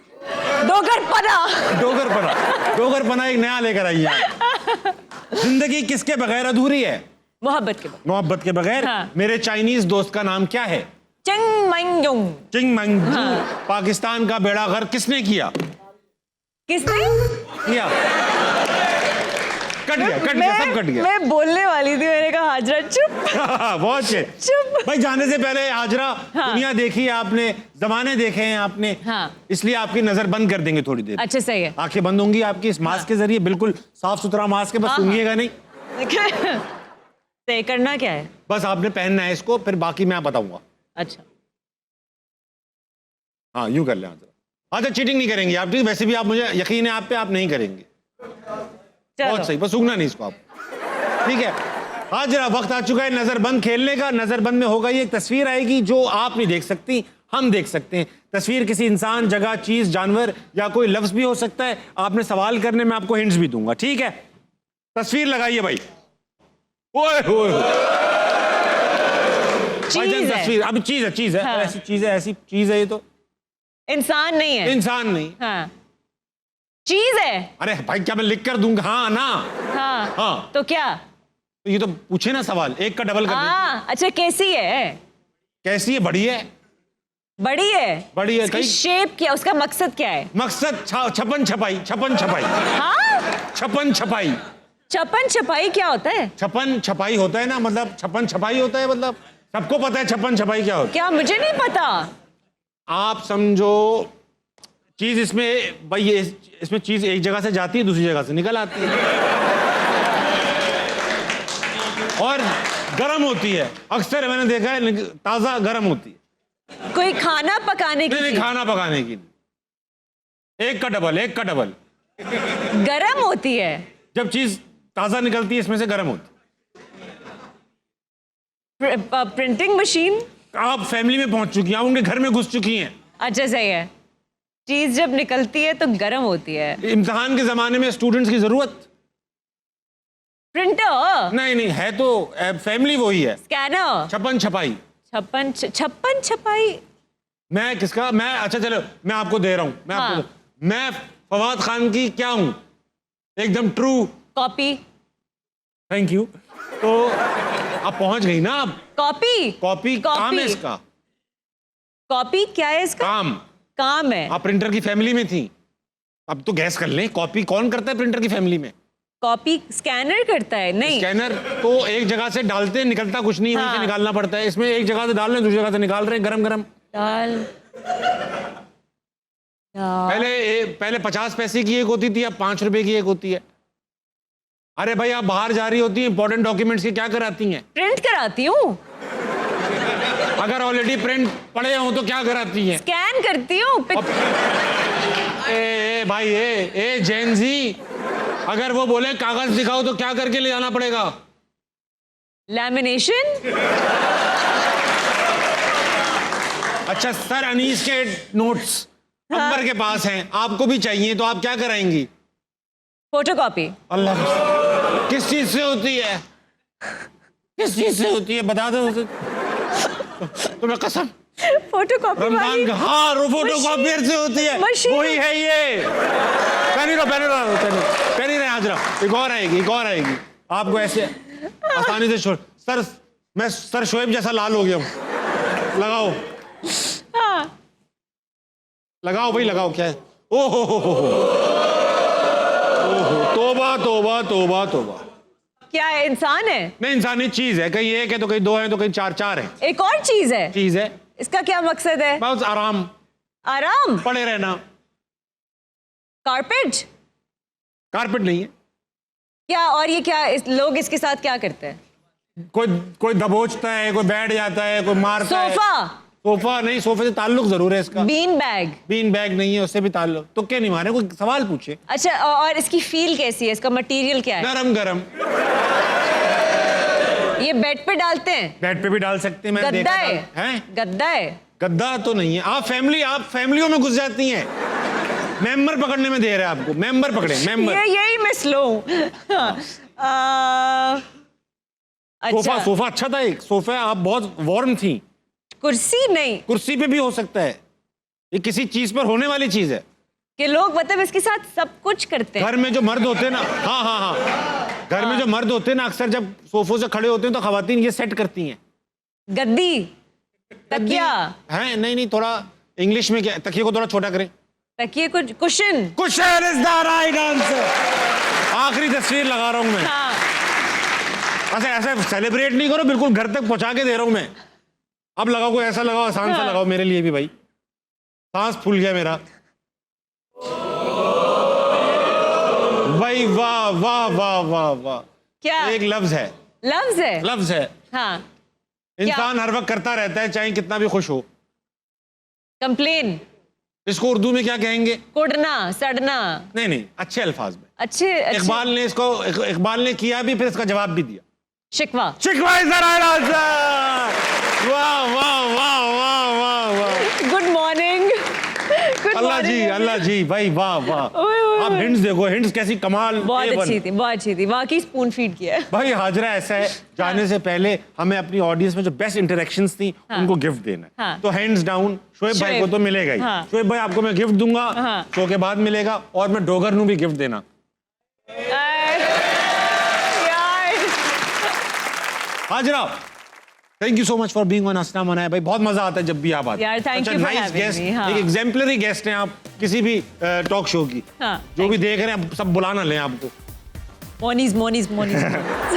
डोगर पना एक नया लेकर आई है। जिंदगी किसके बगैर अधूरी है? मोहब्बत के बगैर। मोहब्बत के बगैर। हाँ। मेरे चाइनीज दोस्त का नाम क्या है? चिंगमंगजुंग। चिंगमंगजू। हाँ। पाकिस्तान का बेड़ा गर्क किसने किया? किसने किया? कट गया, सब कट गया। मैं बोलने वाली थी, मैंने कहा हाजरा चुप। बहुत अच्छे। चुप। भाई जाने से पहले हाजरा, हाँ। दुनिया देखी है आपने, जमाने देखे हैं आपने। हाँ। इसलिए आपकी नजर बंद कर देंगे थोड़ी देर। अच्छा सही है। आंखें बंद होंगी आपकी इस मास्क के जरिए, बिल्कुल साफ सुथरा मास्क है, बस हाँ, सूंघिएगा नहीं। तय करना क्या है? बस आपने पहनना है इसको, फिर बाकी मैं बताऊंगा। अच्छा हाँ यूं कर ले हाजरा। अच्छा चीटिंग नहीं करेंगे आप, ठीक? वैसे भी आप, मुझे यकीन है आप पे, आप नहीं करेंगे। बहुत सही, बस सूंघना नहीं इसको आप, ठीक है? हाजरा वक्त आ चुका है नजर बंद खेलने का। नजर बंद में होगा ये, एक तस्वीर आएगी जो आप नहीं देख सकती, हम देख सकते हैं। तस्वीर किसी इंसान, जगह, चीज, जानवर या कोई लफ्ज भी हो सकता है। आपने सवाल करने में आपको हिंट्स भी दूंगा, ठीक है? तस्वीर लगाइए भाई। ओए होए चीज है। तस्वीर अब चीज है। हाँ। ऐसी चीज है ये तो इंसान नहीं है। इंसान नहीं। हाँ चीज है। अरे भाई क्या मैं लिख कर दूंगा? हाँ ना। हाँ हाँ तो क्या? तो ये तो पूछे ना सवाल, एक का डबल कर दे। हाँ अच्छा कैसी है? कैसी है? बड़ी है। बड़ी है। बड़ी है। उसकी शेप क्या? उसका मकसद क्या है? मकसद छपन छपाई। हाँ छपन छपाई। छपन छपाई क्या होता है? छपन छपाई होता है ना, मतलब छपन छपाई होता है, मतलब सबको पता है छपन छपाई क्या होता है। क्या? मुझे नहीं पता। आप समझो चीज इसमें भाई, इसमें चीज एक जगह से जाती है, दूसरी जगह से निकल आती है और गर्म होती है। अक्सर मैंने देखा है ताजा गर्म होती है। कोई खाना पकाने की नहीं, चीज? खाना पकाने की। एक का डबल। गरम होती है। जब चीज ताजा निकलती है इसमें से गर्म होती है। Printing machine. आप फैमिली में पहुंच चुकी हैं, आप उनके घर में घुस चुकी हैं। अच्छा सही है। चीज जब निकलती है तो गर्म होती है। इम्तिहान के जमाने में स्टूडेंट्स की जरूरत? प्रिंटर। नहीं है तो फैमिली वही है। स्कैनर। छपन छपाई। छप्पन छपाई। मैं किसका? मैं, अच्छा चलो मैं आपको दे रहा हूं। मैं फवाद खान की क्या हूं? एकदम ट्रू कॉपी। Thank you. तो आप पहुंच गई ना। आप कॉपी काम है इसका। कॉपी क्या है इसका? काम है। आप प्रिंटर की फैमिली में थी, अब तो गैस कर लें। कॉपी कौन करता है प्रिंटर की फैमिली में? कॉपी स्कैनर करता है। नहीं, स्कैनर तो एक जगह से डालते हैं, निकलता कुछ नहीं, वहीं से निकालना पड़ता है। इसमें एक जगह से डाल रहे हैं, दूसरी जगह से निकाल रहे हैं, गरम दाल। पहले 50 पैसे की एक होती थी, अब 5 रुपए की एक होती है। अरे भाई आप बाहर जा रही होती हैं, इंपॉर्टेंट डॉक्यूमेंट्स की क्या कराती हैं? प्रिंट कराती हूँ। अगर ऑलरेडी प्रिंट पड़े हों तो क्या कराती हैं? स्कैन करती हूँ। भाई जेनजी, अगर वो बोले कागज दिखाओ तो क्या करके ले जाना पड़ेगा? लैमिनेशन। अच्छा सर अनीस के नोट्स अंबर के पास हैं, आपको भी चाहिए, तो आप क्या कराएंगी? फोटोकॉपी। अल्लाह, किस चीज से होती है? किस चीज से होती है बता दो तुम्हें कसम। फोटोकॉपी रमजान का, हाँ फोटोकॉपियर से होती है, वही है ये। पहनी रहे हाजरा। एक और आएगी आपको ऐसे आसानी से छोड़। सर मैं सर शोएब जैसा लाल हो गया हूँ। लगाओ भाई लगाओ। क्या है? ओहो तोबा। क्या है? इंसान है? नहीं इंसान नहीं, चीज है। कहीं एक है तो कहीं दो है तो कहीं चार है। एक और चीज है। चीज है। इसका क्या मकसद है? बस आराम। आराम, पड़े रहना। कारपेट कारपेट नहीं है। क्या? और ये क्या लोग इसके साथ क्या करते हैं? कोई दबोचता है, कोई बैठ जाता है, कोई मारता है। सोफा, सोफा नहीं, सोफे से ताल्लुक जरूर है इसका। बीन बैग, बीन बैग नहीं है, उससे भी ताल्लुक। तो क्या नहीं मारे, कोई सवाल पूछे। अच्छा, और इसकी फील कैसी है? इसका मटेरियल क्या है? गरम गरम। ये बेड पे डालते हैं? बेड पे भी डाल सकते हैं, मैंने गद्दा देखा है? था। हैं? गद्दा है? गद्दा तो नहीं है। आप फैमिलियों में घुस जाती हैं। मेंबर पकड़ने में देर है आपको। मेंबर पकड़े, मेंबर। यही मैं स्लो हूँ। सोफा, अच्छा, सोफा अच्छा था। एक सोफा, आप बहुत वार्म थी। कुर्सी नहीं कुर्सी पे भी हो सकता है। ये किसी चीज पर होने वाली चीज है। कि लोग मतलब इसके साथ सब कुछ करते हैं। घर में जो मर्द होते हैं ना, हाँ, घर में जो मर्द होते हैं ना, अक्सर जब सोफों से खड़े होते हैं तो खवातीन ये सेट करती हैं। गद्दी, तकिया है? नहीं, थोड़ा इंग्लिश में क्या, तकिए को थोड़ा छोटा करें। तकिए, कुछ cushion. Cushion is the right answer. आखिरी तस्वीर लगा रहा हूं मैं। हाँ, ऐसे ऐसे सेलिब्रेट नहीं करो, बिल्कुल घर तक पहुंचा के दे रहा हूं मैं। अब लगाओ, कोई ऐसा लगाओ, आसान सा लगाओ मेरे लिए भी भाई। सांस फूल गया मेरा भाई। वाह वाह वाह वाह वाह। क्या? एक लफ्ज है, लफ्ज है? लफ्ज है। हाँ, इंसान हर वक्त करता रहता है, चाहे कितना भी खुश हो। कंप्लेन, इसको उर्दू में क्या कहेंगे? कोड़ना, सड़ना। नहीं, अच्छे अल्फाज में। अच्छे इकबाल ने किया भी, फिर इसका जवाब भी दिया। शिकवा। शिकवा इज द राइट आंसर। वाह वाह वाह वाह वाह वाह। Good morning. अल्लाह जी भाई, वाह वाह। आप हिंट्स देखो, हिंट्स कैसी कमाल। बहुत A1। अच्छी थी, बहुत अच्छी थी। वाकई स्पून फीड किया है। भाई हाजरा ऐसा है, जाने से पहले हमें अपनी ऑडियंस में जो बेस्ट इंटरेक्शंस थी उनको गिफ्ट देना है। हाँ। तो हैंड्स डाउन शोएब भाई को तो मिलेगा ही। हाँ। शोएब भाई आपको मैं गिफ्ट दूंगा, हाँ। शो के बाद मिलेगा। और मैं डोगर नू भी गिफ्ट देना। Hajra, thank you so much for being on हंसना मनाया। भाई बहुत मजा आता है जब भी आप आते हैं। यार, thank you for nice having guest, me, हाँ। एक एग्जाम्पलरी गेस्ट हैं आप किसी भी टॉक शो की। हाँ, जो भी देख रहे हैं सब बुलाना लें आपको। Monies monies monies.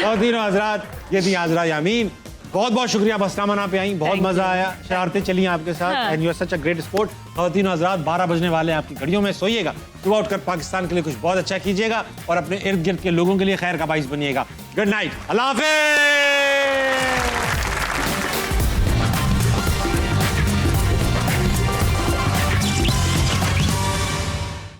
और तीनों हजरात, ये थी हाजरा यामीन। बहुत बहुत शुक्रिया, आप हंसना मना पे आई। बहुत Thank मजा you. आया, शरारतें चली आपके साथ। हाँ। And you are such a great sport. और तीनों हजरात, 12 बजने वाले हैं आपकी घड़ियों में। सोइएगा, सुबह उठकर पाकिस्तान के लिए कुछ बहुत अच्छा कीजिएगा और अपने इर्द गिर्द के लोगों के लिए खैर का बाइस बनिएगा। गुड नाइट, अल्लाह हाफिज।